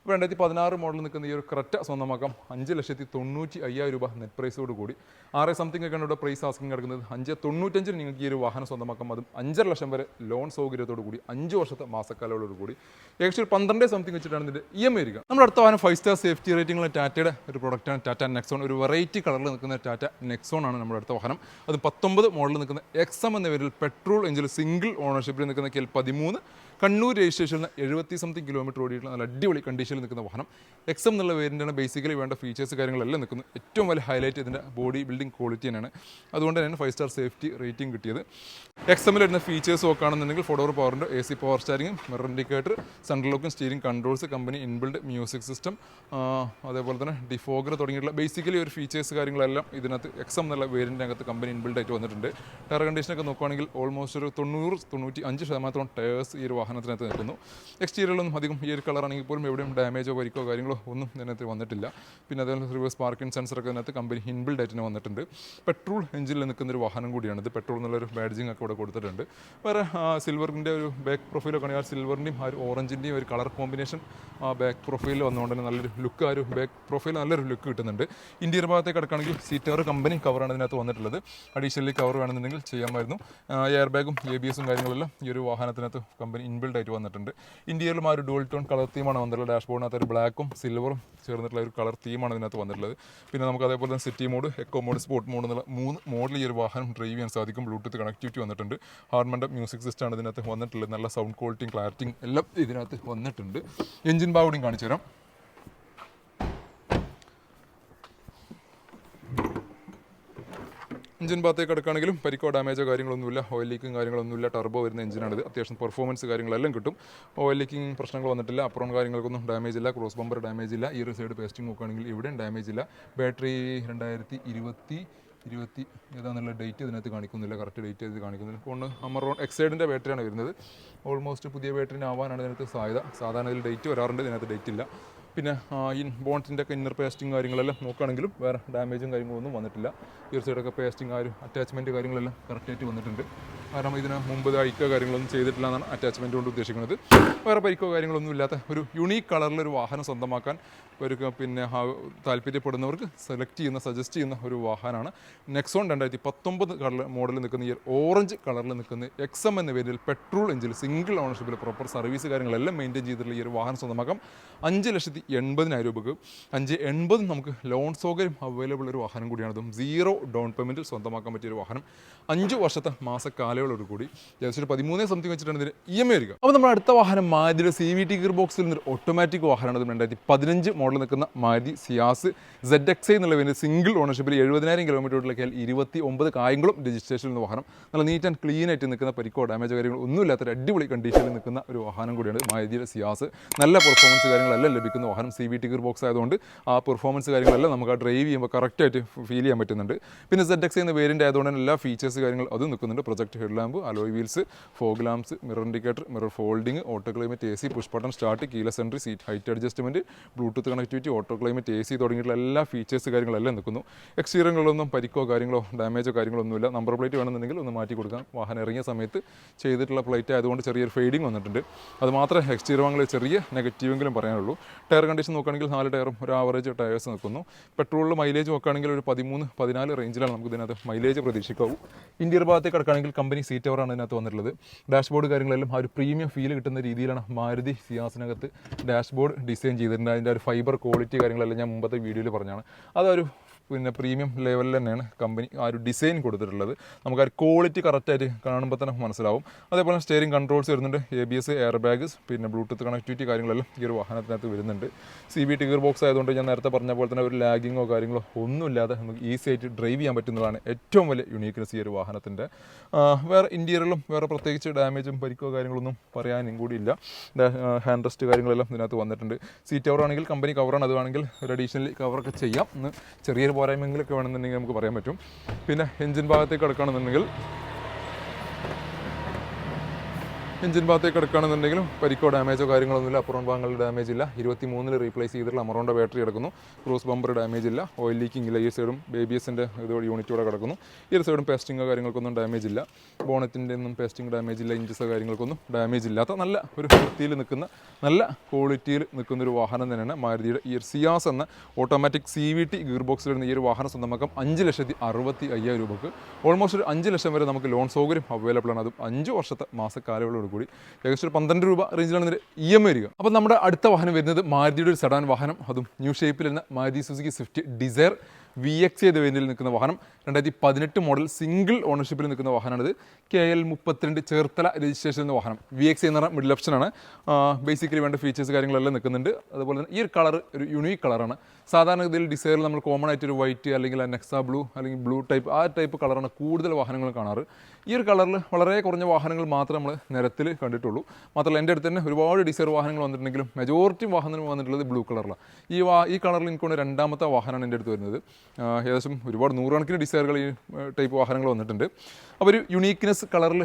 2016 മോഡൽ നിൽക്കുന്ന ഈ ഒരു ക്രെറ്റ സ്വന്തമാക്കാം 5,95,000 രൂപ നെറ്റ് പ്രൈസോട് കൂടി. 6 സംതിങ് ഒക്കെയാണ് ഇവിടെ പ്രൈസ് ആസ്കിങ് കിടക്കുന്നത്. 5,95 നിങ്ങൾക്ക് ഈ ഒരു വാഹനം സ്വന്തമാക്കാം. അതും 5.5 ലക്ഷം വരെ ലോൺ സൗകര്യത്തോടു കൂടി 5 വർഷത്തെ മാസക്കാലോട് കൂടി ഏകദേശം 12 സംതിങ് വെച്ചിട്ടാണ് ഇതിൻ്റെ EMI വരിക. നമ്മുടെ അടുത്ത വാഹനം 5 സ്റ്റാർ സേഫ്റ്റി റേറ്റിംഗുള്ള ടാറ്റയുടെ ഒരു പ്രൊഡക്റ്റാണ് ടാറ്റ നെക്സോൺ. ഒരു വെറൈറ്റി കളറിൽ നിൽക്കുന്ന ടാറ്റ നെക്സോൺ ആണ് നമ്മുടെ അടുത്ത വാഹനം. അത് 19 മോഡലിൽ നിൽക്കുന്ന XM എന്ന പേരിൽ പെട്രോൾ എഞ്ചിൻ സിംഗിൾ ഓണർഷിപ്പിൽ നിൽക്കുന്ന KL13 കണ്ണൂർ രജിസ്ട്രേഷനിൽ 70 സംതിങ് കിലോമീറ്റർ ഓടിയിട്ടുള്ള നല്ല അടിപൊളി കണ്ടീഷനിൽ നിൽക്കുന്ന വാഹനം. XM എന്നുള്ള വേരിയൻ്റാണ് ബേസിക്കലി വേണ്ട ഫീച്ചേഴ്സ് കാര്യങ്ങളെല്ലാം നിൽക്കുന്നത്. ഏറ്റവും വലിയ ഹൈലൈറ്റ് ഇതിൻ്റെ ബോഡി ബിൽഡിംഗ് ക്വാളിറ്റി തന്നെയാണ്. അതുകൊണ്ട് തന്നെ 5 സ്റ്റാർ സേഫ്റ്റി റേറ്റിംഗ് കിട്ടിയത്. XM വരുന്ന ഫീച്ചേഴ്സ് നോക്കുകയാണെന്നുണ്ടെങ്കിൽ 4-door പവറിൻ്റെ AC പവർ സ്റ്റാരിങ്ങും, മിറർ ഇൻഡിക്കേറ്റർ, സെൻട്രൽ ലോക്കും, steering controls, company inbuilt music system, അതേപോലെ തന്നെ ഡിഫോഗർ തുടങ്ങിയിട്ടുള്ള ബേസിക്കലി ഒരു ഫീച്ചേഴ്സ് കാര്യങ്ങളെല്ലാം ഇതിനകത്ത് XM എന്നുള്ള വേരിയൻ്റിനകത്ത് കമ്പനി ഇൻബിൽഡ് ആയിട്ട് വന്നിട്ടുണ്ട്. ടയർ കണ്ടീഷനൊക്കെ നോക്കുകയാണെങ്കിൽ ഓൾമോസ്റ്റ് ഒരു 90-95% ടയേഴ്സ് ഈ ഒരു വാഹനത്തിനകത്ത് നിൽക്കുന്നു. എക്സ്റ്റീരിയറിലൊന്നും അധികം ഈ ഒരു കളറാണെങ്കിൽ പോലും എവിടെയും ഡാമേജോ പരിക്കോ കാര്യങ്ങളോ ഒന്നും ഇതിനകത്ത് വന്നിട്ടില്ല. പിന്നെ അതേപോലെ റിവേഴ്സ് പാർക്കിംഗ് സെൻസറൊക്കെ ഇതിനകത്ത് കമ്പനി ഇൻബിൽഡ് ആയിട്ട് വന്നിട്ടുണ്ട്. പെട്രോൾ എഞ്ചിനിൽ നിൽക്കുന്നൊരു വാഹനം കൂടിയാണ് ഇത്. പെട്രോൾ എന്നുള്ളൊരു ബാഡ്ജിങ് ഒക്കെ ഇവിടെ കൊടുത്തിട്ടുണ്ട്. വേറെ സിൽവറിൻ്റെ ഒരു ബാക്ക് പ്രൊഫൈലൊക്കെ ആണെങ്കിൽ ആ സിൽവറിൻ്റെയും ആ ഒരു ഓറഞ്ചിൻ്റെയും ഒരു കളർ കോമ്പിനേഷൻ ആ ബാക്ക് പ്രൊഫൈലിൽ വന്നുകൊണ്ട് തന്നെ നല്ലൊരു ലുക്ക്, ആ ഒരു ബാക്ക് പ്രൊഫൈൽ നല്ലൊരു ലുക്ക് കിട്ടുന്നുണ്ട്. ഇന്റീരിയർ ഭാഗത്തേക്ക് കിടക്കുകയാണെങ്കിൽ സീറ്റർ കമ്പനി കവറാണ് ഇതിനകത്ത് വന്നിട്ടുള്ളത്. അഡീഷണലി കവർ വേണമെന്നുണ്ടെങ്കിൽ ചെയ്യാമായിരുന്നു. എയർ ബാഗും ABS കാര്യങ്ങളെല്ലാം ഈ ഒരു വാഹനത്തിനകത്ത് കമ്പനി ഇൻബിൽഡ് ആയിട്ട് വന്നിട്ടുണ്ട്. ഇന്റീരിയറിലും ആ ഒരു ഡുവൽ ടോൺ കളർ തീമാണ് വന്നിട്ടുള്ളത്. ഡാഷ്ബോർഡിനകത്ത് ഒരു ബ്ലാക്കും സിൽവറും ചേർന്നിട്ടുള്ള ഒരു കളർ തീമാണ് ഇതിനകത്ത് വന്നിട്ടുള്ളത്. പിന്നെ നമുക്ക് അതേപോലെ തന്നെ city mode, eco mode, sport mode എന്നുള്ള 3 മോഡിൽ ഈ ഒരു വാഹനം ഡ്രൈവ് ചെയ്യാൻ സാധിക്കും. ബ്ലൂടൂത്ത് കണക്ടിവിറ്റി വന്നിട്ടുണ്ട്. ഹാർമൻ്റെ മ്യൂസിക് സിസ്റ്റമാണ് ഇതിനകത്ത് വന്നിട്ടുള്ളത്. നല്ല സൗണ്ട് ക്വാളിറ്റിയും ക്ലാരിറ്റിയും എല്ലാം ഇതിനകത്ത് വന്നിട്ടുണ്ട്. എഞ്ചിൻ ഭാഗം കാണിച്ചു തരാം. എഞ്ചിൻ ഭാഗത്തേക്ക് കിടക്കുകയാണെങ്കിലും പരിക്കോ ഡാമേജോ കാര്യങ്ങളൊന്നുമില്ല. ഓയിൽ ലീക്കും കാര്യങ്ങളൊന്നുമില്ല. ടർബോ വരുന്ന എഞ്ചിനാണിത്. അത്യാവശ്യം പെർഫോമൻസ് കാര്യങ്ങളെല്ലാം കിട്ടും. ഓയിൽ ലീക്കിംഗ് പ്രശ്നങ്ങൾ വന്നിട്ടില്ല. അപ്പുറം കാര്യങ്ങൾക്കൊന്നും ഡാമേജ് ഇല്ല. ക്രോസ് ബമ്പർ ഡാമേജ് ഇല്ല. ഈ ഒരു സൈഡ് പേസ്റ്റിംഗ് നോക്കുകയാണെങ്കിൽ ഇവിടെയും ഡാമേജ് ഇല്ല. ബാറ്ററി 2020 ഏതാണെന്നുള്ള ഡേറ്റ് ഇതിനകത്ത് കാണിക്കുന്നില്ല. കറക്റ്റ് ഡേറ്റ് ഇത് കാണിക്കുന്നില്ല. ഫോണ് അമറോൺ എക്സൈഡിൻ്റെ ബാറ്ററിയാണ് വരുന്നത്. ഓൾമോസ്റ്റ് പുതിയ ബാറ്ററിന് ആവാനാണ് ഇതിനകത്ത് സാധ്യത. സാധാരണ ഇതിൽ ഡേറ്റ് വരാറുണ്ട്, ഇതിനകത്ത് ഡേറ്റ് ഇല്ല. പിന്നെ ബോണ്ടിൻ്റെ ഒക്കെ ഇന്നർ പേസ്റ്റിംഗ് കാര്യങ്ങളെല്ലാം നോക്കുകയാണെങ്കിലും വേറെ ഡാമേജും കാര്യങ്ങളൊന്നും വന്നിട്ടില്ല. ഈ ഒരു സൈഡൊക്കെ പേസ്റ്റിംഗ് ആ ഒരു അറ്റാച്ച്മെൻറ്റ് കാര്യങ്ങളെല്ലാം കറക്റ്റായിട്ട് വന്നിട്ടുണ്ട്. കാരണം ഇതിന് മുമ്പ് അയക്കോ കാര്യങ്ങളൊന്നും ചെയ്തിട്ടില്ല എന്നാണ് അറ്റാച്ച്മെൻറ്റ് കൊണ്ട് ഉദ്ദേശിക്കുന്നത്. വേറെ പരിക്കോ കാര്യങ്ങളൊന്നും ഇല്ലാത്ത ഒരു യുണീക്ക് കളറിലൊരു വാഹനം സ്വന്തമാക്കാൻ ഒരു പിന്നെ താല്പര്യപ്പെടുന്നവർക്ക് സജസ്റ്റ് ചെയ്യുന്ന ഒരു വാഹനമാണ് നെക്സോൺ 2019 കളർ മോഡലിൽ നിൽക്കുന്ന ഈ ഓറഞ്ച് കളറിൽ നിൽക്കുന്ന XM എന്ന പേരിൽ പെട്രോൾ എഞ്ചിൻ സിംഗിൾ ഓണർഷിപ്പിൽ പ്രോപ്പർ സർവീസ് കാര്യങ്ങളെല്ലാം മെയിൻറ്റെയിൻ ചെയ്തിട്ടുള്ള ഈ ഒരു വാഹനം സ്വന്തമാക്കാം. 5,80,000 രൂപക്ക് 5,80,000 നമുക്ക് ലോൺ സൗകര്യം അവൈലബിൾ ഒരു വാഹനം കൂടിയാണ്. ഇതും 0 ഡൗൺ പേയ്മെൻറ്റിൽ സ്വന്തമാക്കാൻ പറ്റിയൊരു വാഹനം. 5 വർഷത്തെ മാസക്കാലയോട് കൂടി ഏകദേശം 13 സംതിങ് വെച്ചിട്ടാണ് ഇതിന് EMI വരിക. അപ്പോൾ നമ്മുടെ അടുത്ത വാഹനം മാരുതിയുടെ CVT ഗിയർ ബോക്സിൽ നിന്നൊരു ഓട്ടോമാറ്റിക് വാഹനമാണ്. 2015 മോഡൽ നിൽക്കുന്ന മാരുതി സിയാസ് ZXi എന്നുള്ള പേര് സിംഗിൾ ഓണർഷിപ്പിൽ 70,000 കിലോമീറ്ററിലേക്കാൽ 29 കായംകുളം രജിസ്ട്രേഷനിൽ നിന്ന് വാഹനം. നല്ല നീറ്റ് ആൻഡ് ക്ലീൻ ആയിട്ട് നിൽക്കുന്ന പരിക്കോ ഡാമേജ് കാര്യങ്ങൾ ഒന്നുമില്ലാത്തൊരു അടിപൊളി കണ്ടീഷനിൽ നിൽക്കുന്ന ഒരു വാഹനം കൂടിയാണ് മാരുതിയുടെ സിയാസ്. നല്ല പെർഫോമൻസ് കാര്യങ്ങളെല്ലാം ലഭിക്കുന്ന വാഹനം. CVT ഗിയർ ബോക്സ് ആയതുകൊണ്ട് ആ പെർഫോമൻസ് കാര്യങ്ങളെല്ലാം നമുക്ക് ആ ഡ്രൈവ് ചെയ്യുമ്പോൾ കറക്റ്റായിട്ട് ഫീൽ ചെയ്യാൻ പറ്റുന്നുണ്ട്. പിന്നെ ZXi എന്ന വേരിയൻ്റ് ആയതുകൊണ്ട് തന്നെ എല്ലാ ഫീച്ചേഴ്സ് കാര്യങ്ങൾ അതും നിൽക്കുന്നുണ്ട്. Project head lamp, alloy wheels, fog lamps, mirror indicator, mirror folding, auto climate AC, push button start, keyless entry, seat height adjustment, Bluetooth connectivity, auto climate AC തുടങ്ങിയിട്ടുള്ള എല്ലാ ഫീച്ചേഴ്സ് കാര്യങ്ങളെല്ലാം നിൽക്കുന്നു. എക്സ്റ്റീരിയറുകളൊന്നും പരിക്കോ കാര്യങ്ങളോ ഡാമേജോ കാര്യങ്ങളൊന്നുമില്ല. നമ്പർ പ്ലേറ്റ് വേണമെന്നുണ്ടെങ്കിൽ ഒന്ന് മാറ്റി കൊടുക്കാം. വാഹനം ഇറങ്ങിയ സമയത്ത് ചെയ്തിട്ടുള്ള പ്ലേറ്റ് ആയതുകൊണ്ട് ചെറിയൊരു ഫെയ്ഡിങ് വന്നിട്ടുണ്ട്. അത് മാത്രമേ എക്സ്റ്റീരിയർ ചെറിയ നെഗറ്റീവെങ്കിലും പറയാനുള്ളൂ. ടയർ കണ്ടീഷൻ നോക്കുകയാണെങ്കിൽ 4 ടയറും ഒരു ആവറേജ് ടയേഴ്സ് നിൽക്കുന്നു. പെട്രോളിൽ മൈലേജ് നോക്കുകയാണെങ്കിൽ ഒരു 13-14 റേഞ്ചിലാണ് നമുക്ക് ഇതിനകത്ത് മൈലേജ് പ്രതീക്ഷിക്കാവൂ. ഇന്റീരിയർ ഭാഗത്തേക്ക് കിടക്കുകയാണെങ്കിൽ കമ്പനി സീറ്റ് കവറാണ് ഇതിനകത്ത് വന്നിട്ടുള്ളത്. ഡാഷ്ബോർഡ് കാര്യങ്ങളെല്ലാം ആ ഒരു പ്രീമിയം ഫീൽ കിട്ടുന്ന രീതിയിലാണ് മാരുതി സിയാസിനകത്ത് ഡാഷ്ബോർഡ് ഡിസൈൻ ചെയ്തിട്ടുണ്ട്. അതിൻ്റെ ഒരു ഫൈബർ ക്വാളിറ്റി കാര്യങ്ങളെല്ലാം ഞാൻ മുമ്പത്തെ വീഡിയോയിൽ പറഞ്ഞാണ്. അതൊരു പിന്നെ പ്രീമിയം ലെവലിൽ തന്നെയാണ് കമ്പനി ആ ഒരു ഡിസൈൻ കൊടുത്തിട്ടുള്ളത്. നമുക്ക് ആ ഒരു ക്വാളിറ്റി കറക്റ്റായിട്ട് കാണുമ്പോൾ തന്നെ മനസ്സിലാവും. അതേപോലെ സ്റ്റിയറിംഗ് കൺട്രോൾസ് വരുന്നുണ്ട്. ABS, എയർ ബാഗ്സ്, പിന്നെ ബ്ലൂടൂത്ത് കണക്ടിവിറ്റി കാര്യങ്ങളെല്ലാം ഈ ഒരു വാഹനത്തിനകത്ത് വരുന്നുണ്ട്. CVT ഗിയർ ബോക്സ് ആയതുകൊണ്ട് ഞാൻ നേരത്തെ പറഞ്ഞ പോലെ തന്നെ ഒരു ലാഗിങ്ങോ കാര്യങ്ങളോ ഒന്നുമില്ലാതെ നമുക്ക് ഈസി ആയിട്ട് ഡ്രൈവ് ചെയ്യാൻ പറ്റുന്നതാണ് ഏറ്റവും വലിയ യുണീക്നെസ് ഈ ഒരു വാഹനത്തിൻ്റെ. വേറെ ഇൻറ്റീരിയറിലും വേറെ പ്രത്യേകിച്ച് ഡാമേജും പരിക്കോ കാര്യങ്ങളൊന്നും പറയാനും കൂടിയില്ല. ഹാൻഡ് റെസ്റ്റ് കാര്യങ്ങളെല്ലാം ഇതിനകത്ത് വന്നിട്ടുണ്ട്. സീറ്റ് കവർ ആണെങ്കിൽ കമ്പനി കവറാണ്. അത് വേണമെങ്കിൽ ഒരു അഡീഷണൽ കവറൊക്കെ ചെയ്യാം. ചെറിയൊരു പോരായ്മകളൊക്കെ വേണമെന്നുണ്ടെങ്കിൽ നമുക്ക് പറയാൻ പറ്റും. പിന്നെ എഞ്ചിൻ ഭാഗത്തേക്ക് കിടക്കുകയാണെന്നുണ്ടെങ്കിൽ കിടക്കുകയാണെന്നുണ്ടെങ്കിലും പരിക്കോ ഡാമേജോ കാര്യങ്ങളൊന്നുമില്ല. അപ്പുറം ഭാഗങ്ങളിൽ ഡാമേജ് ഇല്ല. 23 റീപ്ലേസ് ചെയ്തിട്ടുള്ള അമറോണിൻ്റെ ബാറ്ററി കിടക്കുന്നു. ക്രോസ് ബമ്പർ ഡാമേജ് ഇല്ല. ഓയിൽ ലീക്കിംഗ് ഇല്ല. ഈ സൈഡും ABSൻ്റെ ഇതോടെ യൂണിറ്റോടെ കിടക്കുന്നു. ഈ ഒരു സൈഡും പേസ്റ്റിങ്ങോ കാര്യങ്ങൾക്കൊന്നും ഡാമേജ് ഇല്ല. ബോണറ്റിൻ്റെ ഒന്നും പേസ്റ്റിംഗ് ഡാമേജ് ഇല്ല. ഇഞ്ചസോ കാര്യങ്ങൾക്കൊന്നും ഡാമേജ് ഇല്ലാത്ത നല്ല ഒരു വൃത്തിയിൽ നിൽക്കുന്ന നല്ല ക്വാളിറ്റിയിൽ നിൽക്കുന്നൊരു വാഹനം തന്നെയാണ് മാരുതിയുടെ ഈ ഒരു സിയാസ് എന്ന ഓട്ടോമാറ്റിക് CVT ഗിയർ ബോക്സിൽ വരുന്ന ഈ ഒരു വാഹനം സ്വന്തമാക്കാം. 5,65,000 രൂപക്ക് ഓൾമോസ്റ്റ് ഒരു 5 ലക്ഷം വരെ നമുക്ക് ലോൺ സൗകര്യം അവൈലബിൾ ആണ്. അതും 5 വർഷത്തെ മാസക്കാലയോട് കൂടി ഏകദേശം ഒരു 12 രൂപ റേഞ്ചിലാണ് ഇതിൻ്റെ EMI വരിക. അപ്പോൾ നമ്മുടെ അടുത്ത വാഹനം വരുന്നത് മാരുതിയുടെ ഒരു സെഡാൻ വാഹനം. അതും ന്യൂ ഷേപ്പിൽ വരുന്ന Maruti Suzuki Swift Dzire VXi എന്ന വേരിയന്റിൽ നിൽക്കുന്ന വാഹനം. 2018 മോഡൽ സിംഗിൾ ഓണർഷിപ്പിൽ നിൽക്കുന്ന വാഹനമാണിത്. KL 32 ചേർത്തല രജിസ്ട്രേഷൻ എന്ന വാഹനം. VXi എന്ന് പറഞ്ഞാൽ മിഡിൽ ഓപ്ഷനാണ്. ബേസിക്കലി വേണ്ട ഫീച്ചേഴ്സ് കാര്യങ്ങളെല്ലാം നിൽക്കുന്നുണ്ട്. അതുപോലെ തന്നെ ഈ ഒരു കളർ ഒരു യുണീക്ക് കളറാണ്. സാധാരണ ഇതിൽ ഡിസൈറിൽ നമ്മൾ കോമൺ ആയിട്ട് ഒരു വൈറ്റ് അല്ലെങ്കിൽ നെക്സ ബ്ലൂ അല്ലെങ്കിൽ ബ്ലൂ ടൈപ്പ് ആ ടൈപ്പ് കളറാണ് കൂടുതൽ വാഹനങ്ങൾ കാണാറ്. ഈ ഒരു കളറിൽ വളരെ കുറഞ്ഞ വാഹനങ്ങൾ മാത്രമേ നമ്മൾ നിരത്തിൽ കണ്ടിട്ടുള്ളൂ. മാത്രമല്ല എൻ്റെ അടുത്ത് തന്നെ ഒരുപാട് ഡിസൈർ വാഹനങ്ങൾ വന്നിട്ടുണ്ടെങ്കിലും മെജോറിറ്റി വാഹനങ്ങൾ വന്നിട്ടുള്ളത് ബ്ലൂ കളറിലാണ്. ഈ കളറിൽ എനിക്കൊണ്ട് രണ്ടാമത്തെ വാഹനമാണ് എൻ്റെ അടുത്ത് വരുന്നത്. ഏകദേശം ഒരുപാട് നൂറുകണക്കിന് ഡിസൈറുകൾ ഈ ടൈപ്പ് വാഹനങ്ങൾ വന്നിട്ടുണ്ട്. അപ്പോൾ ഒരു യുണീക്ക്നെസ് കളറിൽ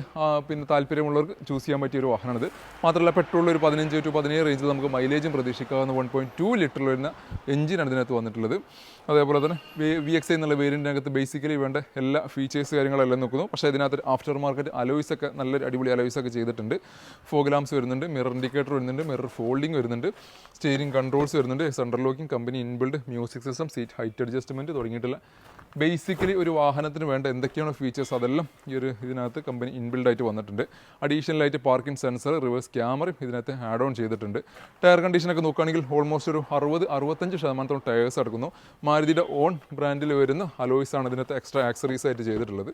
പിന്നെ താല്പര്യമുള്ളവർക്ക് ചൂസ് ചെയ്യാൻ പറ്റിയ ഒരു വാഹനമാണിത്. മാത്രമല്ല പെട്രോളിൽ ഒരു 15 to 17 റേഞ്ചിൽ നമുക്ക് മൈലേജും പ്രതീക്ഷിക്കാവുന്ന 1.2 ലിറ്ററിൽ വരുന്ന എഞ്ചിനാണ് ഇതിനകത്ത് വന്നിട്ടുള്ളത്. അതേപോലെ തന്നെ VXi എന്നുള്ള വേരിയൻറ്റിനകത്ത് ബേസിക്കലി വേണ്ട എല്ലാ ഫീച്ചേഴ്സ് കാര്യങ്ങളെല്ലാം നോക്കുന്നു. പക്ഷേ ഇതിനകത്ത് ആഫ്റ്റർ മാർക്കറ്റ് അലോയ്സ് ഒക്കെ നല്ലൊരു അടിപൊളി അലോയ്സ് ഒക്കെ ചെയ്തിട്ടുണ്ട്. ഫോഗ് ലാംപ്സ് വരുന്നുണ്ട്, മിറർ ഇൻഡിക്കേറ്റർ വരുന്നുണ്ട്, മിറർ ഫോൾഡിംഗ് വരുന്നുണ്ട്, സ്റ്റിയറിംഗ് കൺട്രോൾസ് വരുന്നുണ്ട്, central locking, company inbuilt music system, seat height adjustment തുടങ്ങിയിട്ടുള്ള ബേസിക്കലി ഒരു വാഹനത്തിന് വേണ്ട എന്തൊക്കെയാണ് ഫീച്ചേഴ്സ് അതെല്ലാം ഈ ഒരു ഇതിനകത്ത് കമ്പനി ഇൻബിൽഡായിട്ട് വന്നിട്ടുണ്ട്. അഡീഷണലായിട്ട് പാർക്കിംഗ് സെൻസർ, റിവേഴ്സ് ക്യാമറയും ഇതിനകത്ത് ആഡ് ഓൺ ചെയ്തിട്ടുണ്ട്. ടയർ കണ്ടീഷനൊക്കെ നോക്കുകയാണെങ്കിൽ ഓൾമോസ്റ്റ് ഒരു 60-65% ടയേഴ്സ് എടുക്കുന്നു. മാരുതിയുടെ ഓൺ ബ്രാൻഡിൽ വരുന്ന അലോയ്സ് ആണ് ഇതിനകത്ത് എക്സ്ട്രാ ആക്സറീസ് ആയിട്ട് ചെയ്തിട്ടുള്ളത്.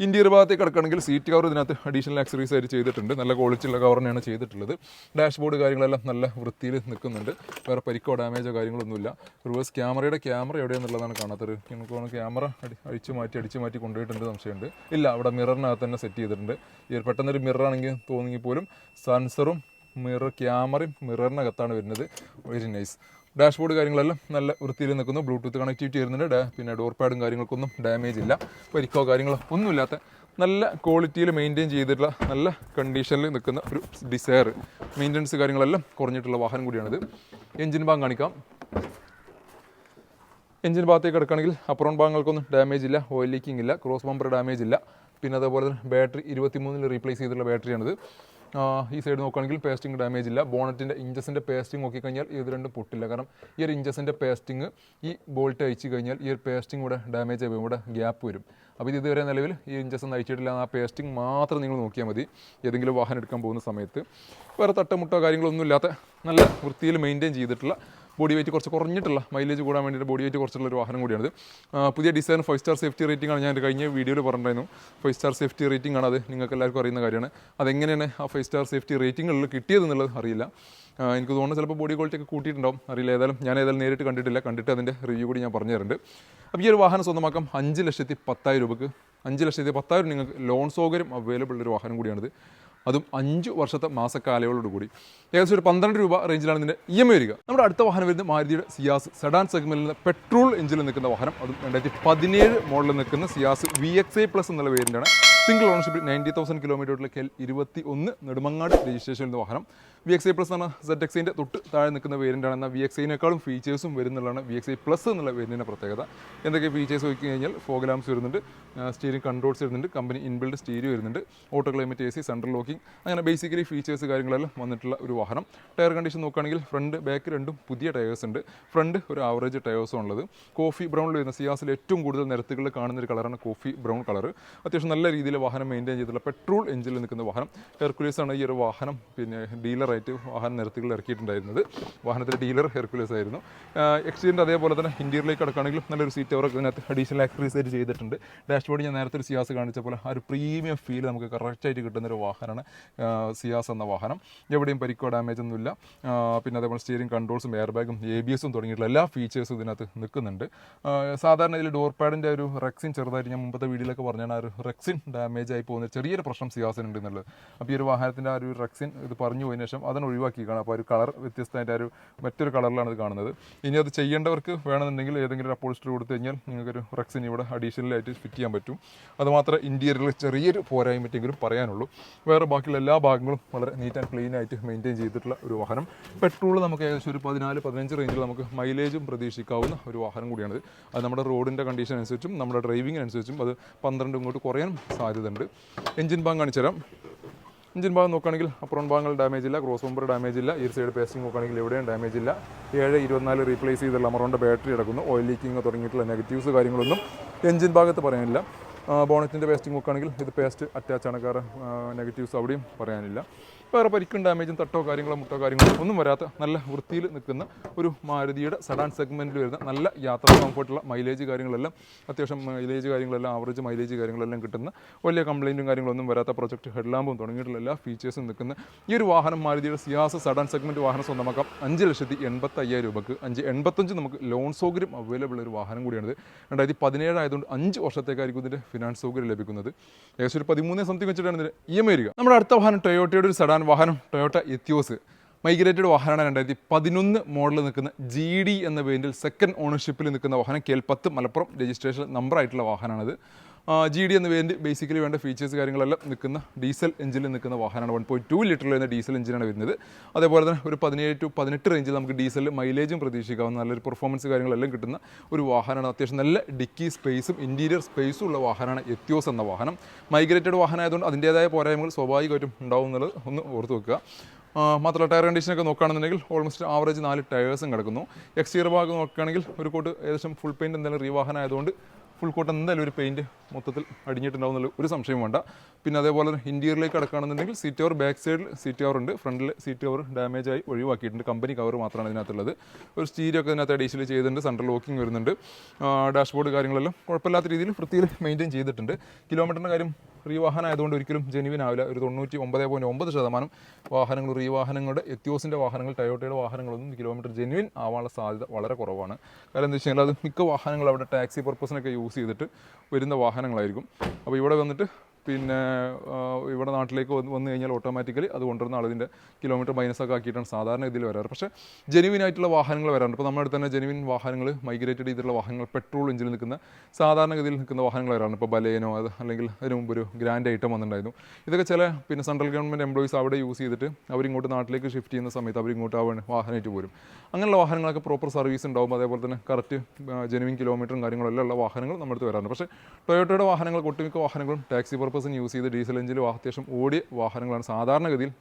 ഇന്റീരിയർ ഭാഗത്തേക്ക് കിടക്കുകയാണെങ്കിൽ സീറ്റ് കവർ ഇതിനകത്ത് അഡീഷണൽ ആക്സറീസ് ആയിട്ട് ചെയ്തിട്ടുണ്ട്. നല്ല ക്വാളിറ്റിയുള്ള കവർ തന്നെയാണ് ചെയ്തിട്ടുള്ളത്. ഡാഷ്ബോർഡ് കാര്യങ്ങളെല്ലാം നല്ല വൃത്തിയിൽ നിൽക്കുന്നുണ്ട്. വേറെ പരിക്കോ ഡാമേജോ കാര്യങ്ങളൊന്നുമില്ല. റിവേഴ്സ് ക്യാമറയുടെ ക്യാമറ എവിടെയെന്നുള്ളതാണ് കാണാത്തത്. നമുക്ക് ക്യാമറ അടിച്ചു മാറ്റി കൊണ്ടുപോയിട്ടുണ്ട് സംശയമുണ്ട്. ഇല്ല, അവിടെ മിററിനകത്ത് തന്നെ സെറ്റ് ചെയ്തിട്ടുണ്ട്. ഈ പെട്ടെന്നൊരു മിററാണെങ്കിൽ തോന്നിയെങ്കിൽ പോലും സെൻസറും മിറർ ക്യാമറയും മിററിനകത്താണ് വരുന്നത്. Very nice. ഡാഷ്ബോർഡ് കാര്യങ്ങളെല്ലാം നല്ല വൃത്തിയിൽ നിൽക്കുന്നു. ബ്ലൂടൂത്ത് കണക്ടിവിറ്റി വരുന്നുണ്ട്. പിന്നെ ഡോർ പാഡും കാര്യങ്ങൾക്കൊന്നും ഡാമേജ് ഇല്ല. പരിക്കോ കാര്യങ്ങളോ ഒന്നുമില്ലാത്ത നല്ല ക്വാളിറ്റിയിൽ മെയിൻറ്റെയിൻ ചെയ്തിട്ടുള്ള നല്ല കണ്ടീഷനിൽ നിൽക്കുന്ന ഒരു ഡിസയർ. മെയിൻ്റനൻസ് കാര്യങ്ങളെല്ലാം കുറഞ്ഞിട്ടുള്ള വാഹനം കൂടിയാണിത്. എഞ്ചിൻ ഭാഗം കാണിക്കാം. എഞ്ചിൻ ഭാഗത്തേക്ക് കിടക്കുകയാണെങ്കിൽ അപ്പുറം ഭാഗങ്ങൾക്കൊന്നും ഡാമേജ് ഇല്ല, ഓയിൽ ലീക്കിംഗ് ഇല്ല, ക്രോസ് ബമ്പർ ഡാമേജ് ഇല്ല. പിന്നെ അതേപോലെ തന്നെ ബാറ്ററി 23 റീപ്ലേസ് ചെയ്തിട്ടുള്ള ബാറ്ററിയാണിത്. ഈ സൈഡ് നോക്കുകയാണെങ്കിൽ പേസ്റ്റിംഗ് ഡാമേജ് ഇല്ല. ബോണറ്റിൻ്റെ ഇഞ്ചസിൻ്റെ പേസ്റ്റിംഗ് നോക്കിക്കഴിഞ്ഞാൽ ഇത് രണ്ടും പൊട്ടില്ല. കാരണം ഈ ഒരു ഇഞ്ചസിൻ്റെ പേസ്റ്റിംഗ് ഈ ബോൾട്ട് അയച്ചു കഴിഞ്ഞാൽ ഈ ഒരു പേസ്റ്റിംഗ് ഇവിടെ ഡാമേജ് ആയി ഇവിടെ ഗ്യാപ്പ് വരും. അപ്പോൾ ഇത് ഇതുവരെ നിലവിൽ ഈ ഇഞ്ചസ് ഒന്നും അയച്ചിട്ടില്ല. ആ പേസ്റ്റിംഗ് മാത്രം നിങ്ങൾ നോക്കിയാൽ മതി ഏതെങ്കിലും വാഹനം എടുക്കാൻ പോകുന്ന സമയത്ത്. വേറെ തട്ടമുട്ടോ കാര്യങ്ങളൊന്നും ഇല്ലാത്ത നല്ല വൃത്തിയിൽ മെയിൻറ്റെയിൻ ചെയ്തിട്ടുള്ള ബോഡി വെയിറ്റ് കുറച്ച് കുറഞ്ഞിട്ടുള്ള മൈലേജ് കൂടാൻ വേണ്ടിയിട്ട് ബോഡി വെയിറ്റ് കുറച്ചുള്ള ഒരു വാഹനം കൂടിയാണിത്. പുതിയ ഡിസൈൻ 5 സ്റ്റാർ സേഫ്റ്റി റേറ്റിംഗ് ആണ്. ഞാൻ കഴിഞ്ഞ വീഡിയോയിൽ പറഞ്ഞിരുന്നു 5 സ്റ്റാർ സേഫ്റ്റി റേറ്റിംഗ് ആണ്. അത് നിങ്ങൾക്ക് എല്ലാവർക്കും അറിയുന്ന കാര്യമാണ്. അതെങ്ങനെയാണ് ആ 5 സ്റ്റാർ സേഫ്റ്റി റേറ്റിംഗുകളിൽ കിട്ടിയതെന്നുള്ളത് അറിയില്ല. എനിക്ക് തോന്നുന്നു ചിലപ്പോൾ ബോഡി ക്വാളിറ്റി ഒക്കെ കൂട്ടിയിട്ടുണ്ടാവും, അറിയില്ല. ഞാൻ ഏതായാലും നേരിട്ട് കണ്ടിട്ടില്ല. കണ്ടിട്ട് അതിൻ്റെ റിവ്യൂ കൂടി ഞാൻ പറഞ്ഞു തരുന്നുണ്ട്. അപ്പോൾ ഈ ഒരു വാഹനം സ്വന്തമാക്കാം 5,10,000 രൂപയ്ക്ക്. 5,10,000 നിങ്ങൾക്ക് ലോൺ സൗകര്യം അവൈലബിൾ ഒരു വാഹനം കൂടിയാണിത്. അതും 5 വർഷത്തെ മാസക്കാലയോട് കൂടി. ഏകദേശം ഒരു 12 രൂപ റേഞ്ചിലാണ് ഇതിൻ്റെ EMI വരിക. നമ്മുടെ അടുത്ത വാഹനം വരുന്നത് മാരുതിയുടെ സിയാസ് സെഡാൻ സെഗ്മെന്റിൽ നിന്ന് പെട്രോൾ എഞ്ചിനിൽ നിൽക്കുന്ന വാഹനം. അതും 2017 മോഡലിൽ നിൽക്കുന്ന സിയാസ് VXi പ്ലസ് എന്നുള്ള വേരിയൻ്റാണ്. സിംഗിൾ ഓണർഷിപ്പിൽ 90,000 കിലോമീറ്ററിലെ KL21 നെടുമങ്ങാട് രജിസ്ട്രേഷൻ ചെയ്യുന്ന വാഹനം. VXi പ്ലസ് എന്ന ZXiൻ്റെ തൊട്ട് താഴെ നിൽക്കുന്ന വേരിയൻ്റാണ്. എന്നാൽ VXiനേക്കാളും ഫീച്ചേഴ്സും വരുന്നുള്ളതാണ് VXi പ്ലസ് എന്നുള്ള വേരിയൻ്റെ പ്രത്യേകത. എന്തൊക്കെ ഫീച്ചേഴ്സ് നോക്കി കഴിഞ്ഞാൽ ഫോഗ് ലാംപ്സ് വരുന്നുണ്ട്, സ്റ്റിയറിംഗ് കൺട്രോൾസ് വരുന്നുണ്ട്, കമ്പനി ഇൻബിൽഡ് സ്റ്റീരിയോ വരുന്നുണ്ട്, auto climate AC, central locking, അങ്ങനെ ബേസിക്കലി ഫീച്ചേഴ്സ് കാര്യങ്ങളെല്ലാം വന്നിട്ടുള്ള ഒരു വാഹനം. ടയർ കണ്ടീഷൻ നോക്കുകയാണെങ്കിൽ ഫ്രണ്ട് ബാക്ക് രണ്ടും പുതിയ ടയേഴ്സ് ഉണ്ട്. ഫ്രണ്ട് ഒരു ആവറേജ് ടയേഴ്സും ഉള്ളത്. കോഫി ബ്രൗണിൽ വരുന്ന സിയാസിൽ ഏറ്റവും കൂടുതൽ നിരത്തുകളിൽ കാണുന്ന ഒരു കളറാണ് കോഫി ബ്രൗൺ കളർ. അത്യാവശ്യം നല്ല രീതിയിൽ വാഹനം മെയിൻറ്റെയിൻ ചെയ്തിട്ടുള്ള പെട്രോൾ എഞ്ചിനിൽ നിൽക്കുന്ന വാഹനം. ഹെർക്കുലീസ് ആണ് ഈ ഒരു വാഹനം പിന്നെ ഡീലറായിട്ട് വാഹന നിരത്തുകളിൽ ഇറക്കിയിട്ടുണ്ടായിരുന്നത്. വാഹനത്തിൻ്റെ ഡീലർ ഹെർക്കുലീസ് ആയിരുന്നു. എക്സ്റ്റീരിയർ അതേപോലെ തന്നെ ഇൻറ്റീരിയറിലേക്ക് കിടക്കുകയാണെങ്കിലും നല്ലൊരു സീറ്റ് കവറൊക്കെ ഇതിനകത്ത് അഡീഷണൽ ആക്സറീസ് ആയിട്ട് ചെയ്തിട്ടുണ്ട്. ഡാഷ്ബോർഡ് ഞാൻ നേരത്തെ ഒരു സിയാസ് കാണിച്ച പോലെ ആ ഒരു പ്രീമിയം ഫീൽ നമുക്ക് കറക്റ്റായിട്ട് കിട്ടുന്ന ഒരു വാഹനമാണ് സിയാസ് എന്ന വാഹനം. എവിടെയും പരിക്കോ ഡാമേജ് ഒന്നുമില്ല. പിന്നെ അതേപോലെ സ്റ്റിയറിംഗ് കൺട്രോൾസും എയർ ബാഗും ABSും തുടങ്ങിയിട്ടുള്ള എല്ലാ ഫീച്ചേഴ്സും ഇതിനകത്ത് നിൽക്കുന്നുണ്ട്. സാധാരണ ഇതിൽ ഡോർ പാഡിൻ്റെ ഒരു റെക്സിൻ ചെറുതായിട്ട് ഞാൻ മുമ്പത്തെ വീഡിയോയിലൊക്കെ പറഞ്ഞാൽ ആ ഒരു റെക്സിൻ ഡാമേജ് ആയി പോകുന്ന ചെറിയൊരു പ്രശ്നം സിയാസിനുണ്ട് എന്നുള്ളത്. അപ്പോൾ ഈ ഒരു വാഹനത്തിൻ്റെ ആ ഒരു റെക്സിൻ ഇത് പറഞ്ഞു പോയതിനു ശേഷം അതിനെ ഒഴിവാക്കി കാണാം. അപ്പോൾ ഒരു കളർ വ്യത്യസ്തമായിട്ട് ആ ഒരു മറ്റൊരു കളറിലാണ് ഇത് കാണുന്നത്. ഇനി അത് ചെയ്യേണ്ടവർക്ക് വേണമെന്നുണ്ടെങ്കിൽ ഏതെങ്കിലും ഒരു അപ്പോൾസ്റ്ററി കൊടുത്തു കഴിഞ്ഞാൽ നിങ്ങൾക്കൊരു റെക്സിൻ ഇവിടെ അഡീഷണലായിട്ട് ഫിറ്റ് ചെയ്യാൻ പറ്റും. അതുമാത്രം ഇൻറ്റീരിയറിൽ ചെറിയൊരു പോരായ്മറ്റെങ്കിലും പറയാനുള്ളൂ. വേറെ ബാക്കിയുള്ള എല്ലാ ഭാഗങ്ങളും വളരെ നീറ്റ് ആൻഡ് ക്ലീൻ ആയിട്ട് മെയിൻറ്റെയിൻ ചെയ്തിട്ടുള്ള ഒരു വാഹനം. പെട്രോൾ നമുക്ക് ഏകദേശം ഒരു 14-15 റേഞ്ചിൽ നമുക്ക് മൈലേജും പ്രതീക്ഷിക്കാവുന്ന ഒരു വാഹനം കൂടിയാണിത്. അത് നമ്മുടെ റോഡിൻ്റെ കണ്ടീഷൻ അനുസരിച്ചും നമ്മുടെ ഡ്രൈവിങ്ങിനനുസരിച്ചും അത് 12 ഇങ്ങോട്ട് കുറയാൻ സാധ്യതയുണ്ട്. എഞ്ചിൻ ഭാഗം കാണിച്ചു തരാം. എഞ്ചിൻ ഭാഗം നോക്കുകയാണെങ്കിൽ അപ്പുറം ഭാഗങ്ങൾ ഡാമേജ് ഇല്ല, ക്രോസ് ബമ്പർ ഡാമേജ് ഇല്ല, ഈ സൈഡ് പേസ്റ്റിംഗ് നോക്കുകയാണെങ്കിൽ എവിടെയും ഡാമേജ് ഇല്ല. 724 റീപ്ലേസ് ചെയ്തുള്ള അമറോണിൻ്റെ ബാറ്ററി കിടക്കുന്നു. ഓയിൽ ലീക്കിംഗ് തുടങ്ങിയിട്ടുള്ള നെഗറ്റീവ്സ് കാര്യങ്ങളൊന്നും എഞ്ചിൻ ഭാഗത്ത് പറയാനില്ല. ബോണറ്റിൻ്റെ പേസ്റ്റിംഗ് നോക്കുകയാണെങ്കിൽ ഇത് പേസ്റ്റ് അറ്റാച്ചാണ്. കാരണം നെഗറ്റീവ്സ് അവിടെയും പറയാനില്ല. വേറെ പരിക്കും ഡാമേജും തട്ടോ കാര്യങ്ങളോ മുട്ടോ കാര്യങ്ങളോ ഒന്നും വരാത്ത നല്ല വൃത്തിയിൽ നിൽക്കുന്ന ഒരു മാരുതിയുടെ സെഡാൻ സെഗ്മെൻറ്റിൽ വരുന്ന നല്ല യാത്രാ കംഫർട്ടുള്ള മൈലേജ് കാര്യങ്ങളെല്ലാം അത്യാവശ്യം മൈലേജ് കാര്യങ്ങളെല്ലാം ആവറേജ് മൈലേജ് കാര്യങ്ങളെല്ലാം കിട്ടുന്ന വലിയ കംപ്ലയിൻറ്റും കാര്യങ്ങളൊന്നും വരാത്ത പ്രൊജക്ട് ഹെഡ്ലാമ്പും തുടങ്ങിയിട്ടുള്ള എല്ലാ ഫീച്ചേഴ്സും നിൽക്കുന്ന ഈ ഒരു വാഹനം മാരുതിയുടെ സിയാസ് സെഡാൻ സെഗ്മെൻറ്റ് വാഹനം സ്വന്തമാക്കാം 5,85,000 രൂപയ്ക്ക്. 5,85 നമുക്ക് ലോൺ സൗകര്യം അവൈലബിൾ ഒരു വാഹനം കൂടിയാണിത്. 2017 ആയതുകൊണ്ട് 5 വർഷത്തേക്കായിരിക്കും ഇതിൻ്റെ ഫിനാൻസ് സൗകര്യം ലഭിക്കുന്നത്. ഏകദേശം ഒരു 13 സംതിങ് വെച്ചിട്ടാണ് ഇതിൻ്റെ EMI വരിക. നമ്മുടെ അടുത്ത വാഹനം ടൊയോട്ടയുടെ ഒരു സെഡാൻ വാഹനം ടൊയോട്ട എത്തിയോസ്. മൈഗ്രേറ്റഡ് വാഹനമാണ് 2011 മോഡൽ നിൽക്കുന്ന GD എന്ന വേരിയൻറ്റിൽ സെക്കൻഡ് ഓണർഷിപ്പിൽ നിൽക്കുന്ന വാഹനം KL10 മലപ്പുറം രജിസ്ട്രേഷൻ നമ്പർ ആയിട്ടുള്ള വാഹനമാണിത്. GD എന്ന വേരിയൻറ്റ് ബേസിക്കലി വേണ്ട ഫീച്ചേഴ്സ് കാര്യങ്ങളെല്ലാം നിൽക്കുന്ന ഡീസൽ എഞ്ചിനിൽ നിൽക്കുന്ന വാഹനമാണ്. 1.2 ലിറ്ററിൽ വരുന്ന ഡീസൽ എഞ്ചിനാണ് വരുന്നത്. അതേപോലെ തന്നെ ഒരു 17 to 18 റേഞ്ചിൽ നമുക്ക് ഡീസലിൽ മൈലേജും പ്രതീക്ഷിക്കാവുന്ന നല്ലൊരു പെർഫോമൻസ് കാര്യങ്ങളെല്ലാം കിട്ടുന്ന ഒരു വാഹനമാണ്. അത്യാവശ്യം നല്ല ഡിക്കി സ്പേസും ഇൻറ്റീരിയർ സ്പേസും ഉള്ള വാഹനമാണ് എത്തിയോസ് എന്ന വാഹനം. മൈഗ്രേറ്റഡ് വാഹനമായതുകൊണ്ട് അതിൻ്റേതായ പോരായ്മകൾ സ്വാഭാവികമായിട്ടും ഉണ്ടാവും എന്നുള്ളത് ഒന്ന് ഓർത്ത് വെക്കുക. മാത്രമല്ല ടയർ കണ്ടീഷനൊക്കെ നോക്കുകയാണെന്നുണ്ടെങ്കിൽ ഓൾമോസ്റ്റ് ആവറേജ് 4 ടയേഴ്സും കിടക്കുന്നു. എക്സ്റ്റീരിയർ ഭാഗം നോക്കുകയാണെങ്കിൽ ഒരു കോട്ട് ഏകദേശം ഫുൾ പെയിൻറ്റ് എന്തായാലും റീവാഹനം ആയതുകൊണ്ട് ഫുൾ കോട്ട് എന്തായാലും ഒരു പെയിൻറ്റ് മൊത്തത്തിൽ അടിഞ്ഞിട്ടുണ്ടാവും എന്നുള്ള ഒരു സംശയം വേണ്ട. പിന്നെ അതേപോലെ ഇൻറ്റീരിയറിലേക്ക് കിടക്കുകയാണെന്നുണ്ടെങ്കിൽ സീറ്റ് കവർ ബാക്ക് സൈഡിൽ സീറ്റ് കവർ ഉണ്ട്, ഫ്രണ്ടിൽ സീറ്റ് കവർ ഡാമേജ് ആയി ഒഴിവാക്കിയിട്ടുണ്ട്. കമ്പനി കവർ മാത്രമാണ് ഇതിനകത്തുള്ളത്. ഒരു സ്റ്റീരിയോ ഒക്കെ ഇതിനകത്ത് അഡീഷണൽ ചെയ്തിട്ടുണ്ട്, സെൻട്രൽ ലോക്കിംഗ് വരുന്നുണ്ട്. ഡാഷ്ബോർഡ് കാര്യങ്ങളെല്ലാം കുഴപ്പമില്ലാത്ത രീതിയിൽ വൃത്തിയിൽ മെയിൻറ്റെയിൻ ചെയ്തിട്ടുണ്ട്. കിലോമീറ്ററിൻ്റെ കാര്യം റീവാഹനം ആയതുകൊണ്ട് ഒരിക്കലും ജെനുവിൻ ആവില്ല. ഒരു 99.9% വാഹനങ്ങൾ റീവാഹനങ്ങളുടെ എത്തിയോസിൻ്റെ വാഹനങ്ങൾ ടയോട്ടയുടെ വാഹനങ്ങളൊന്നും കിലോമീറ്റർ ജെനുവിൻ ആവാനുള്ള സാധ്യത വളരെ കുറവാണ്. കാരണം എന്താ വെച്ച് കഴിഞ്ഞാൽ അത് മിക്ക വാഹനങ്ങൾ അവിടെ ടാക്സി പർപ്പസിനൊക്കെ യൂസ് ചെയ്തിട്ട് വരുന്ന വാഹനങ്ങളായിരിക്കും. അപ്പോൾ ഇവിടെ വന്നിട്ട് പിന്നെ ഇവിടെ നാട്ടിലേക്ക് വന്നു കഴിഞ്ഞാൽ ഓട്ടോമാറ്റിക്കലി അത് കൊണ്ടുവരുന്ന ആളിൻ്റെ കിലോമീറ്റർ മൈനസൊക്കെ ആക്കിയിട്ടാണ് സാധാരണ ഇതിൽ വരാറ്. പക്ഷേ ജെനുവിൻ ആയിട്ടുള്ള വാഹനങ്ങൾ വരാറുണ്ട്. ഇപ്പോൾ നമ്മുടെ അടുത്ത് തന്നെ ജെനുവിൻ വാഹനങ്ങൾ മൈഗ്രേറ്റഡ് ചെയ്തിട്ടുള്ള വാഹനങ്ങൾ പെട്രോൾ എഞ്ചിനിൽ നിൽക്കുന്ന സാധാരണഗതിയിൽ നിൽക്കുന്ന വാഹനങ്ങൾ വരാറുണ്ട്. ഇപ്പോൾ ബലേനോ അത് അല്ലെങ്കിൽ അതിന് മുമ്പ് ഒരു ഗ്രാൻഡ് ഐറ്റം വന്നിട്ടുണ്ടായിരുന്നു. ഇതൊക്കെ ചില പിന്നെ സെൻട്രൽ ഗവൺമെൻറ് എംപ്ലോയീസ് അവിടെ യൂസ് ചെയ്തിട്ട് അവരിങ്ങോട്ട് നാട്ടിലേക്ക് ഷിഫ്റ്റ് ചെയ്യുന്ന സമയത്ത് അവരിങ്ങോട്ട് വാഹനമായിട്ട് പോരും. അങ്ങനെയുള്ള വാഹനങ്ങളൊക്കെ പ്രോപ്പർ സർവീസ് ഉണ്ടാവും. അതേപോലെ തന്നെ കറക്റ്റ് ജെനുവിൻ കിലോമീറ്ററും കാര്യങ്ങളെല്ലാം ഉള്ള വാഹനങ്ങൾ നമ്മുടെ അടുത്ത് വരാറുണ്ട്. പക്ഷേ ടൊയോട്ടയുടെ വാഹനങ്ങൾ ഒട്ടുമിക്ക വാഹനങ്ങളും ടാക്സി പർപ്പസിന് യൂസ് ചെയ്ത് ഡീസൽ എഞ്ചിൽ അത്യാവശ്യം ഓടിയ വാഹനങ്ങളാണ് സാധാരണഗതിയിൽ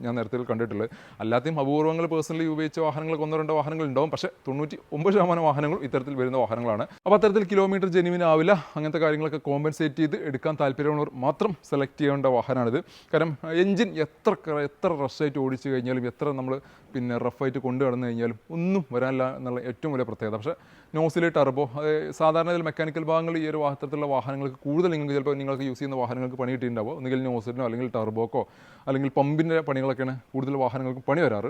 ഞാൻ നേരത്തെ കണ്ടിട്ടുള്ളത്. അല്ലാതെയും അപൂർവങ്ങൾ പേഴ്സണലി ഉപയോഗിച്ച വാഹനങ്ങൾക്ക് 1-2 വാഹനങ്ങൾ ഉണ്ടാവും. പക്ഷേ 99% വാഹനങ്ങളും ഇത്തരത്തിൽ വരുന്ന വാഹനങ്ങളാണ്. അപ്പോൾ അത്തരത്തിൽ കിലോമീറ്റർ ജെനുവിൻ ആവില്ല, അങ്ങനത്തെ കാര്യങ്ങളൊക്കെ കോമ്പൻസേറ്റ് ചെയ്ത് എടുക്കാൻ താല്പര്യമുള്ളവർ മാത്രം സെലക്ട് ചെയ്യേണ്ട വാഹനമാണിത്. കാരണം എഞ്ചിൻ എത്ര റഷായിട്ട് ഓടിച്ചു കഴിഞ്ഞാലും എത്ര നമ്മൾ പിന്നെ റഫായിട്ട് കൊണ്ടു കടന്നു കഴിഞ്ഞാലും ഒന്നും വരാനില്ല എന്നുള്ള ഏറ്റവും വലിയ പ്രത്യേകത. പക്ഷേ നോസിൽ ടർബോ സാധാരണ ഇതിൽ മെക്കാനിക്കൽ ഭാഗങ്ങൾ ഈ ഒരു വാഹനത്തിലുള്ള വാഹനങ്ങൾക്ക് കൂടുതൽ നിങ്ങൾക്ക് യൂസ് ചെയ്യുന്ന വാഹനങ്ങൾക്ക് പണി കിട്ടിയിട്ടുണ്ടാവും. ഒന്നുകിൽ നോസിനോ അല്ലെങ്കിൽ ടർബോക്കോ അല്ലെങ്കിൽ പമ്പിൻ്റെ പണികളൊക്കെയാണ് കൂടുതൽ വാഹനങ്ങൾക്ക് പണി വരാറ്.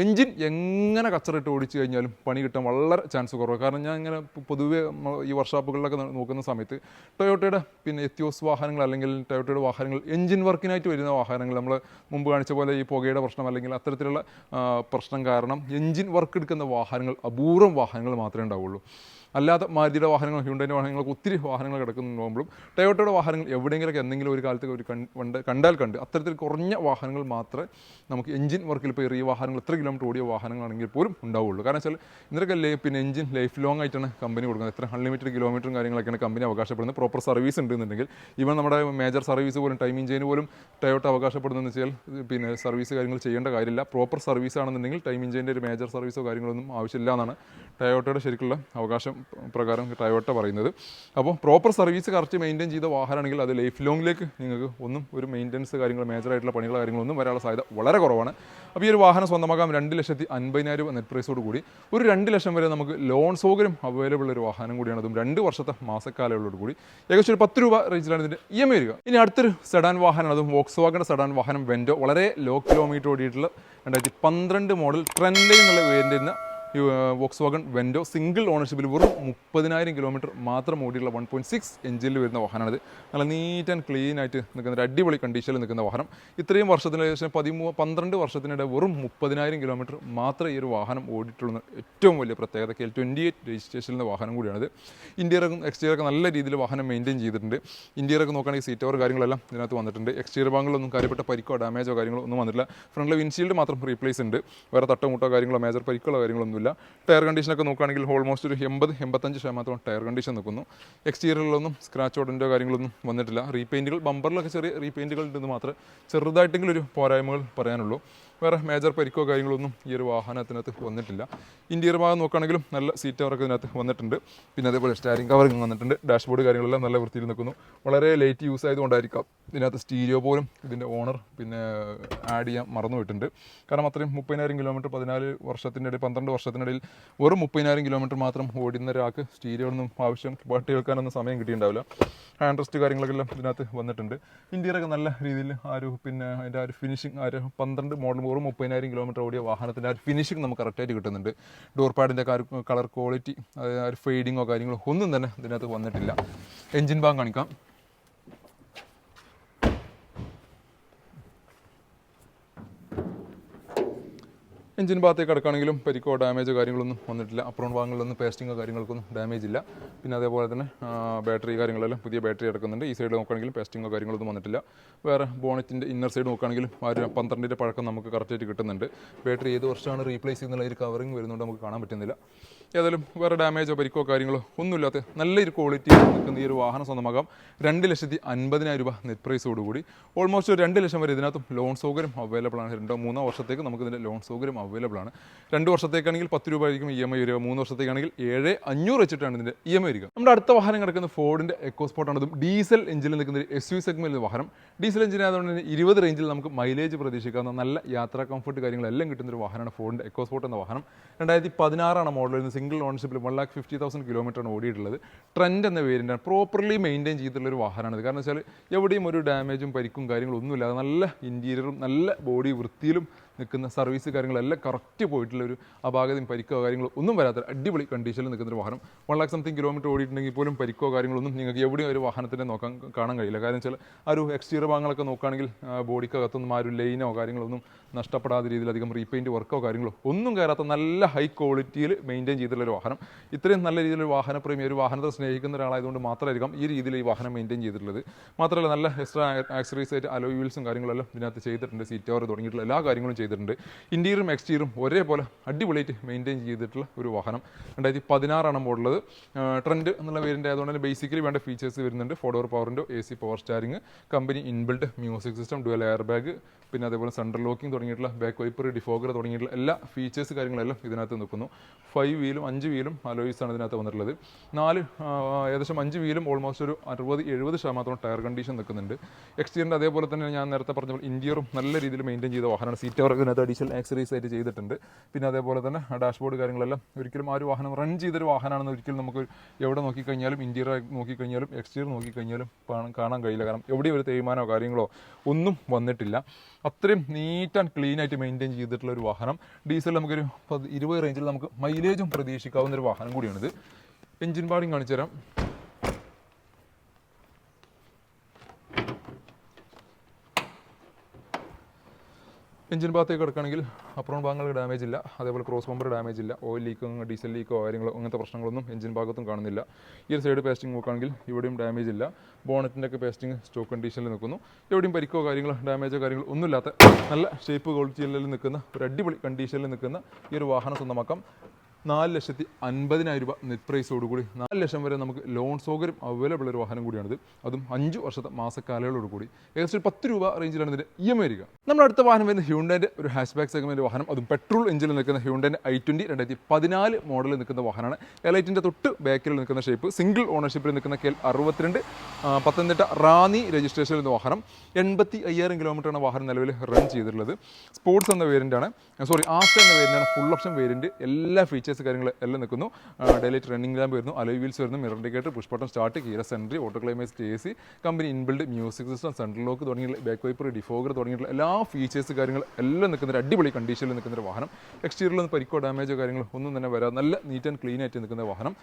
എഞ്ചിൻ എങ്ങനെ കച്ചറിട്ട് ഓടിച്ചു കഴിഞ്ഞാലും പണി കിട്ടാൻ വളരെ ചാൻസ് കുറവ്. കാരണം ഞാൻ ഇങ്ങനെ പൊതുവേ ഈ വർക്ക്ഷോപ്പുകളിലൊക്കെ നോക്കുന്ന സമയത്ത് ടൊയോട്ടയുടെ പിന്നെ എത്തിയോസ് വാഹനങ്ങൾ അല്ലെങ്കിൽ ടൊയോട്ടയുടെ വാഹനങ്ങൾ എഞ്ചിൻ വർക്കിനായിട്ട് വരുന്ന വാഹനങ്ങൾ നമ്മൾ മുമ്പ് കാണിച്ച പോലെ ഈ പുകയുടെ പ്രശ്നം അല്ലെങ്കിൽ അത്തരത്തിലുള്ള പ്രശ്നം കാരണം എഞ്ചിൻ വർക്ക് എടുക്കുന്ന വാഹനങ്ങൾ അപൂർവം വാഹനങ്ങൾ മാത്രമേ ഉണ്ടാവുള്ളൂ. അല്ലാതെ മാരുതിയുടെ വാഹനങ്ങൾ ഹ്യുണ്ടായിൻ്റെ വാഹനങ്ങൾക്ക് ഒത്തിരി വാഹനങ്ങൾ കിടക്കുന്നുണ്ടാകുമ്പോഴും ടൊയോട്ടയുടെ വാഹനങ്ങൾ എവിടെയെങ്കിലൊക്കെ എന്തെങ്കിലും ഒരു കാലത്ത് ഒരു കണ്ടാൽ അത്തരത്തിൽ കുറഞ്ഞ വാഹനങ്ങൾ മാത്രമേ നമുക്ക് എഞ്ചിൻ വർക്കിൽ ഇപ്പോൾ ഈ വാഹനങ്ങൾ എത്ര കിലോമീറ്റർ ഓടിയ വാഹനങ്ങളാണെങ്കിൽ പോലും ഉണ്ടാവുള്ളൂ. കാരണം വെച്ചാൽ ഇതിനൊക്കെ പിന്നെ എഞ്ചിൻ ലൈഫ് ലോങ് ആയിട്ടാണ് കമ്പനി കൊടുക്കുന്നത്. എത്ര അൺലിമിറ്റഡ് കിലോമീറ്ററും കാര്യങ്ങളൊക്കെയാണ് കമ്പനി അവകാശപ്പെടുന്നത്. പ്രോപ്പർ സർവീസ് ഉണ്ടെന്നുണ്ടെങ്കിൽ ഈവൻ നമ്മുടെ മേജർ സർവീസ് പോലും ടൈം ഇഞ്ചിന് പോലും ടൊയോട്ട അവകാശപ്പെടുന്നതെന്ന് വെച്ചാൽ പിന്നെ സർവീസ് കാര്യങ്ങൾ ചെയ്യേണ്ട കാര്യമില്ല. പ്രോപ്പർ സർവീസ് ആണെന്നുണ്ടെങ്കിൽ ടൈം ഇഞ്ചിൻ്റെ ഒരു മേജർ സർവീസോ കാര്യങ്ങളൊന്നും ആവശ്യമില്ല എന്നാണ് ടൊയോട്ടയുടെ ശരിക്കുള്ള അവകാശം പ്രകാരം ടൊയോട്ട പറയുന്നത്. അപ്പോൾ പ്രോപ്പർ സർവീസ് കറക്റ്റ് മെയിൻറ്റെയിൻ ചെയ്ത വാഹനമാണെങ്കിൽ അത് ലൈഫ് ലോങ്ങിലേക്ക് നിങ്ങൾക്ക് ഒരു മെയിൻ്റനൻസ് കാര്യങ്ങൾ മേജറായിട്ടുള്ള പണികളോ കാര്യങ്ങളൊന്നും വരാനുള്ള സാധ്യത വളരെ കുറവാണ്. അപ്പോൾ ഈ ഒരു വാഹനം സ്വന്തമാക്കാൻ 2,50,000 നെറ്റ് പ്രൈസോട് കൂടി ഒരു 2 ലക്ഷം വരെ നമുക്ക് ലോൺ സൗകര്യം അവൈലബിൾ ഒരു വാഹനം കൂടിയാണ്. അതും 2 വർഷത്തെ മാസക്കാലയോട് കൂടി ഏകദേശം ഒരു 10 രൂപ റേഞ്ചിലാണ് ഇതിൻ്റെ EMI വരിക. ഇനി അടുത്തൊരു സെഡാൻ വാഹനം, അതും വോക്സ്വാഗൻ്റെ സെഡാൻ വാഹനം വെൻഡോ. വളരെ ലോ കിലോമീറ്റർ ഓടിയിട്ടുള്ള 2012 മോഡൽ ട്രെൻഡ് എന്നുള്ള വേരിയൻ്റ് വോക്സ്വാഗൺ വെൻഡോ സിംഗിൾ ഓണർഷിപ്പിൽ വെറും 30,000 കിലോമീറ്റർ മാത്രം ഓടിയുള്ള 1.6 എഞ്ചിനിൽ വരുന്ന വാഹനമാണിത്. നല്ല നീറ്റ് ആൻഡ് ക്ലീൻ ആയിട്ട് നിൽക്കുന്ന ഒരു അടിപൊളി കണ്ടീഷനിൽ നിൽക്കുന്ന വാഹനം. ഇത്രയും വർഷത്തിന് ഏകദേശം 12 വർഷത്തിനിടെ വെറും 30,000 കിലോമീറ്റർ മാത്രമേ ഈ ഒരു വാഹനം ഓടിയിട്ടുള്ള ഏറ്റവും വലിയ പ്രത്യേകത. KL28 രജിസ്ട്രേഷനിലെ വാഹനം കൂടിയാണിത്. ഇൻറ്റീരിയറും എക്സ്റ്റീരിയറൊക്കെ നല്ല രീതിയിൽ വാഹനം മെയിൻറ്റെയിൻ ചെയ്തിട്ടുണ്ട്. ഇൻറ്റീരിയറൊക്കെ നോക്കുകയാണെങ്കിൽ സീറ്റ് കവർ കാര്യങ്ങളെല്ലാം ഇതിനകത്ത് വന്നിട്ടുണ്ട്. എക്സ്റ്റീരിയർ ഭാഗങ്ങളൊന്നും കാര്യപ്പെട്ട പരിക്കോ ഡാമേജോ കാര്യങ്ങളോ ഒന്നും വന്നിട്ടില്ല. ഫ്രണ്ടിലെ വിൻഷീൽഡ് മാത്രം റീപ്ലേസ് ഉണ്ട്. വേറെ തട്ടമുട്ടോ കാര്യങ്ങളോ മേജർ പരിക്കുകളോ കാര്യങ്ങളൊന്നും. ടയർ കണ്ടീഷനൊക്കെ നോക്കുകയാണെങ്കിൽ ഓൾമോസ്റ്റ് ഒരു 80-85% ടയർ കണ്ടീഷൻ നിൽക്കുന്നു. എക്സ്റ്റീരിയറിലൊന്നും സ്ക്രാച്ച് ഓടിൻ്റെ കാര്യങ്ങളൊന്നും വന്നിട്ടില്ല. റീപെയിൻറ്റുകൾ ബമ്പറിലൊക്കെ ചെറിയ റീപെയിൻറ്റുകൾ ഉണ്ടെന്ന് മാത്രമേ ചെറുതായിട്ടെങ്കിലും ഒരു പോരായ്മകൾ പറയാനുള്ളൂ. വേറെ മേജർ പരിക്കോ കാര്യങ്ങളൊന്നും ഈ ഒരു വാഹനത്തിനകത്ത് വന്നിട്ടില്ല. ഇൻറ്റീരിയർ ഭാഗം നോക്കുകയാണെങ്കിലും നല്ല സീറ്റ് കവറൊക്കെ ഇതിനകത്ത് വന്നിട്ടുണ്ട്. പിന്നെ അതേപോലെ സ്റ്റാരിങ് കവറിങ് വന്നിട്ടുണ്ട്. ഡാഷ്ബോർഡ് കാര്യങ്ങളെല്ലാം നല്ല വൃത്തിയിൽ നിൽക്കുന്നു. വളരെ ലേറ്റ് യൂസ് ആയതുകൊണ്ടായിരിക്കാം ഇതിനകത്ത് സ്റ്റീരിയോ പോലും ഇതിൻ്റെ ഓണർ പിന്നെ ആഡ് ചെയ്യാൻ മറന്നുപോയിട്ടുണ്ട്. കാരണം അത്രയും 30,000 കിലോമീറ്റർ 14 വർഷത്തിനിടയിൽ 12 വർഷത്തിനിടയിൽ വെറും 30,000 കിലോമീറ്റർ മാത്രം ഓടുന്ന ഒരാൾക്ക് സ്റ്റീരിയോ ഒന്നും ആവശ്യം പാട്ട് കേൾക്കാനൊന്നും സമയം കിട്ടിയിട്ടുണ്ടാവില്ല. ഹാൻഡ് റെസ്റ്റ് കാര്യങ്ങളൊക്കെ ഇതിനകത്ത് വന്നിട്ടുണ്ട്. ഇൻറ്റീരിയറൊക്കെ നല്ല രീതിയിൽ പിന്നെ അതിൻ്റെ ഒരു ഫിനിഷിങ് 12 മോഡൽ വെറും 30,000 കിലോമീറ്റർ ഓടിയ വാഹനത്തിൻ്റെ ഒരു ഫിനിഷിങ് നമുക്ക് കറക്റ്റായിട്ട് കിട്ടുന്നുണ്ട്. ഡോർ പാഡിൻ്റെ കളർ ക്വാളിറ്റി ഒരു ഫെയ്ഡിങ്ങോ കാര്യങ്ങളോ ഒന്നും തന്നെ ഇതിനകത്ത് വന്നിട്ടില്ല. എൻജിൻ ഭാഗം കാണിക്കാം. എഞ്ചിൻ ഭാഗത്തേക്ക് കിടക്കുകയാണെങ്കിലും പരിക്കോ ഡാമേജോ കാര്യങ്ങളൊന്നും വന്നിട്ടില്ല. അപ്രോൺ ഭാഗങ്ങളിലൊന്നും പേസ്റ്റിങ്ങോ കാര്യങ്ങൾക്കൊന്നും ഡാമേജ് ഇല്ല. പിന്നെ അതേപോലെ തന്നെ ബാറ്ററി കാര്യങ്ങളെല്ലാം പുതിയ ബാറ്ററി എടുക്കുന്നുണ്ട്. ഈ സൈഡ് നോക്കുകയാണെങ്കിലും പേസ്റ്റിങ്ങോ കാര്യങ്ങളൊന്നും വന്നിട്ടില്ല. വേറെ ബോണറ്റിൻ്റെ ഇന്നർ സൈഡ് നോക്കുകയാണെങ്കിലും ആ ഒരു 12ൻ്റെ പഴക്കം നമുക്ക് കറക്റ്റായിട്ട് കിട്ടുന്നുണ്ട്. ബാറ്ററി ഏത് വർഷമാണ് റീപ്ലേസ് ചെയ്യുന്നുള്ള ഒരു കവറിങ് വരുന്നുണ്ട്, നമുക്ക് കാണാൻ പറ്റുന്നില്ല. ഏതായാലും വേറെ ഡാമേജോ പരിക്കോ കാര്യങ്ങളോ ഒന്നുമില്ലാത്ത നല്ലൊരു ക്വാളിറ്റി നിൽക്കുന്ന ഈ ഒരു വാഹനം സ്വന്തമാകാം. 2,50,000 രൂപ നെറ്റ് പ്രൈസോടുകൂടി. ഓൾമോസ്റ്റ് 2 ലക്ഷം വരെ ഇതിനകത്തും ലോൺ സൗകര്യം അവൈലബിൾ ആണ്. 2-3 വർഷത്തേക്ക് നമുക്ക് ഇതിൻ്റെ ലോൺ സൗകര്യം അവൈലബിൾ ആണ്. 2 വർഷത്തേക്കാണെങ്കിൽ 10 രൂപ ആയിരിക്കും EMI വരിക. 3 വർഷത്തേക്കാണെങ്കിൽ 7,500 വെച്ചിട്ടാണ് ഇതിൻ്റെ EMI വരിക. നമ്മുടെ അടുത്ത വാഹനം കിടക്കുന്ന ഫോർഡിൻ്റെ എക്കോസ്പോർട്ടാണ്. ഇതും ഡീസൽ എഞ്ചിനിൽ നിൽക്കുന്ന ഒരു SUV സെഗ്മെൻറ്റിൽ വാഹനം. ഡീസൽ എഞ്ചിൻ ആയതുകൊണ്ട് തന്നെ 20 റേഞ്ചിൽ നമുക്ക് മൈലേജ് പ്രതീക്ഷിക്കാവുന്ന നല്ല യാത്രാ കംഫർട്ട് കാര്യങ്ങളെല്ലാം കിട്ടുന്ന ഒരു വാഹനമാണ് ഫോർഡിൻ്റെ എക്കോസ്പോർട്ട് എന്ന വാഹനം. 2016 മോഡൽ, സിംഗിൾ ഓണർഷിപ്പിൽ 1,50,000 കിലോമീറ്ററാണ് ഓടിയിട്ടുള്ളത്. ട്രെൻഡ് എന്ന വേരിയൻ്റാണ്. പ്രോപ്പർലി മെയിൻറ്റെയിൻ ചെയ്തിട്ടുള്ള ഒരു വാഹനമാണിത്. കാരണം വെച്ചാൽ എവിടെയും ഒരു ഡാമേജും പരിക്കും കാര്യങ്ങളും ഒന്നുമില്ലാതെ നല്ല ഇൻറ്റീരിയറും നല്ല ബോഡി വൃത്തിയിലും നിൽക്കുന്ന സർവീസ് കാര്യങ്ങളെല്ലാം കറക്റ്റ് പോയിട്ടുള്ള ഒരു അപാകതയും പരിക്കോ കാര്യങ്ങളോ ഒന്നും വരാത്ത അടിപൊളി കണ്ടീഷനിൽ നിൽക്കുന്ന ഒരു വാഹനം. 1,00,000 കിലോമീറ്റർ ഓടിയിട്ടുണ്ടെങ്കിൽ പോലും പരിക്കോ കാര്യങ്ങളൊന്നും നിങ്ങൾക്ക് എവിടെയും ഒരു വാഹനത്തിനെ കാണാൻ കഴിയില്ല. കാരണം വെച്ചാൽ ആ ഒരു എക്സ്റ്റീരിയർ ഭാഗങ്ങളൊക്കെ നോക്കുകയാണെങ്കിൽ ബോഡിക്കകത്തൊന്നും ആ ഒരു ലൈനോ കാര്യങ്ങളൊന്നും നഷ്ടപ്പെടാത്ത രീതിയിൽ അധികം റീപെയിൻറ്റ് വർക്കോ കാര്യങ്ങളോ ഒന്നും കയറാത്ത നല്ല ഹൈ ക്വാളിറ്റിയിൽ മെയിൻറ്റെയിൻ ചെയ്തിട്ടുള്ള ഒരു വാഹനം. ഇത്രയും നല്ല രീതിയിലൊരു വാഹനപ്രേമി, ഒരു വാഹനത്തെ സ്നേഹിക്കുന്ന ഒരാളായതുകൊണ്ട് മാത്രമായിരിക്കാം ഈ രീതിയിൽ ഈ വാഹനം മെയിൻറ്റെയിൻ ചെയ്തിട്ടുള്ളത്. മാത്രമല്ല നല്ല എക്സ്ട്രാ ആക്സറീസ് ആയിട്ട് അലോയ് വീൽസും കാര്യങ്ങളെല്ലാം ഇതിനകത്ത് ചെയ്തിട്ടുണ്ട്. സീറ്റ് കവർ തുടങ്ങിയിട്ടുള്ള എല്ലാ കാര്യങ്ങളും ചെയ്തിട്ടുണ്ട്. ഇൻറ്റീരിയറും എക്സ്റ്റീരിയറും ഒരേപോലെ അടിപൊളിയായിട്ട് മെയിൻറ്റെയിൻ ചെയ്തിട്ടുള്ള ഒരു വാഹനം. 2016 മോഡലുള്ളത്. ട്രെൻഡ് എന്നുള്ള വേരിയൻ്റ് ആയതുകൊണ്ട് തന്നെ ബേസിക്കലി വേണ്ട ഫീച്ചേഴ്സ് വരുന്നുണ്ട്. 4 door power window, AC power steering, company inbuilt music system, dual air bag, പിന്നെ അതേപോലെ സെൻട്രൽ ലോക്കിംഗ് തുടങ്ങിയിട്ടുള്ള ബാക്ക് വൈപ്പർ, ഡിഫോഗർ തുടങ്ങിയിട്ടുള്ള എല്ലാ ഫീച്ചേഴ്സ് കാര്യങ്ങളെല്ലാം ഇതിനകത്ത് നിൽക്കുന്നു. 5 വീലും അലോയ്സ് ആണ് ഇതിനകത്ത് വന്നിട്ടുള്ളത്. ഏകദേശം 5 വീലും ഓൾമോസ്റ്റ് ഒരു 60-70% ടയർ കണ്ടീഷൻ നിൽക്കുന്നുണ്ട്. എക്സ്റ്റീരിയറിൻ്റെ അതേപോലെ തന്നെ ഞാൻ നേരത്തെ പറഞ്ഞ പോലെ ഇൻറ്റീരിയറും നല്ല രീതിയിൽ മെയിൻറ്റെയിൻ ചെയ്ത വാഹനമാണ്. സീറ്റ് കവർ ഇതിനകത്ത് അഡീഷണൽ ആക്സറീസ് ആയിട്ട് ചെയ്തിട്ടുണ്ട്. പിന്നെ അതേപോലെ തന്നെ ഡാഷ്ബോർഡ് കാര്യങ്ങളെല്ലാം ഒരിക്കലും ആ ഒരു വാഹനം റൺ ചെയ്തൊരു വാഹനമാണെന്ന് ഒരിക്കലും നമുക്ക് എവിടെ നോക്കിക്കഴിഞ്ഞാലും, ഇൻറ്റീരിയർ നോക്കിക്കഴിഞ്ഞാലും എക്സ്റ്റീരിയർ നോക്കിക്കഴിഞ്ഞാലും കാണാൻ കഴിയില്ല. കാരണം എവിടെയും ഒരു തേയ്മാനോ കാര്യങ്ങളോ ഒന്നും വന്നിട്ടില്ല. അത്രയും നീറ്റ് ആൻഡ് ക്ലീൻ ആയിട്ട് മെയിൻറ്റെയിൻ ചെയ്തിട്ടുള്ള ഒരു വാഹനം. ഡീസൽ നമുക്കൊരു 20 റേഞ്ചിൽ നമുക്ക് മൈലേജും പ്രതീക്ഷിക്കാവുന്ന ഒരു വാഹനം കൂടിയാണിത്. എഞ്ചിൻ പാർട്ടിങ് കാണിച്ചു തരാം. എഞ്ചിൻ ഭാഗത്തേക്ക് കിടക്കുകയാണെങ്കിൽ അപ്രോൺ ഭാഗങ്ങൾക്ക് ഡാമേജ് ഇല്ല. അതേപോലെ ക്രോസ് ബമ്പർ ഡാമേജ് ഇല്ല. ഓയിൽ ലീക്കോ ഡീസൽ ലീക്കോ കാര്യങ്ങളോ അങ്ങനത്തെ പ്രശ്നങ്ങളൊന്നും എഞ്ചിൻ ഭാഗത്തും കാണുന്നില്ല. ഈ ഒരു സൈഡ് പേസ്റ്റിംഗ് നോക്കുകയാണെങ്കിൽ ഇവിടെയും ഡാമേജ് ഇല്ല. ബോണറ്റിൻ്റെ ഒക്കെ പേസ്റ്റിംഗ് സ്റ്റോക്ക് കണ്ടീഷനിൽ നിൽക്കുന്നു. എവിടെയും പരിക്കോ കാര്യങ്ങളോ ഡാമേജോ കാര്യങ്ങളോ ഒന്നുമില്ലാത്ത നല്ല ഷേപ്പ് ക്വാളിറ്റിയിൽ നിൽക്കുന്ന ഒരു അടിപൊളി കണ്ടീഷനിൽ നിൽക്കുന്ന ഈ ഒരു വാഹനം സ്വന്തമാക്കാം. 4,50,000 രൂപ നെറ്റ് പ്രൈസോടുകൂടി 4 ലക്ഷം വരെ നമുക്ക് ലോൺ സൗകര്യം അവൈലബിൾ ഒരു വാഹനം കൂടിയാണിത്. അതും 5 വർഷത്തെ മാസക്കാലയളോട് കൂടി. ഏകദേശം 10 രൂപ റേഞ്ചിലാണ് ഇതിൻ്റെ EMI വരിക. നമ്മുടെ അടുത്ത വാഹനം വരുന്ന ഹ്യൂണ്ടൈൻ്റെ ഒരു ഹാഷ് ബാക്ക് സെഗ്മെൻറ്റ് വാഹനം. അതും പെട്രോൾ എഞ്ചിനിൽ നിൽക്കുന്ന ഹ്യൂണ്ടൈൻ്റെ i20 2014 മോഡലിൽ നിൽക്കുന്ന വാഹനമാണ്. എലൈറ്റിൻ്റെ തൊട്ട് ബാക്കിൽ നിൽക്കുന്ന ഷേപ്പ്. സിംഗിൾ ഓണർഷിപ്പിൽ നിൽക്കുന്ന KL 62, പത്തനംതിട്ട റാന്നി രജിസ്ട്രേഷനിൽ നിന്ന് വാഹനം. 85,000 കിലോമീറ്ററാണ് വാഹനം നിലവിൽ റൺ ചെയ്തിട്ടുള്ളത്. സ്പോർട്സ് എന്ന വേരിയൻ്റാണ്, ആസ്റ്റർ എന്ന വേരിയൻ്റാണ്. Full option variant. എല്ലാ ഫീച്ചേഴ്സ് കാര്യങ്ങൾ എല്ലാം നിൽക്കുന്നു. ഡെയിലൈറ്റ് റണ്ണിംഗ് ലാമ്പ് വരുന്നു, അലോയ് വീൽസ് വരുന്നു, mirror indicator, push button start, keyless entry, auto climax AC, company inbuilt music system, central lock തുടങ്ങിയുള്ള ബാക്ക് വൈപ്പർ, ഡിഫോഗർ തുടങ്ങിയിട്ടുള്ള എല്ലാ ഫീച്ചേഴ്സ് കാര്യങ്ങൾ എല്ലാം നിൽക്കുന്ന ഒരു അടിപൊളി കണ്ടീഷനിൽ നിൽക്കുന്ന ഒരു വാഹനം. എക്സ്റ്റീരിയറിലൊന്നും പരിക്കോ ഡാമേജോ കാര്യങ്ങളോ ഒന്നും തന്നെ വരാതെ നല്ല നീറ്റ് ആൻഡ് ക്ലീൻ ആയിട്ട് നിൽക്കുന്ന വാഹനം.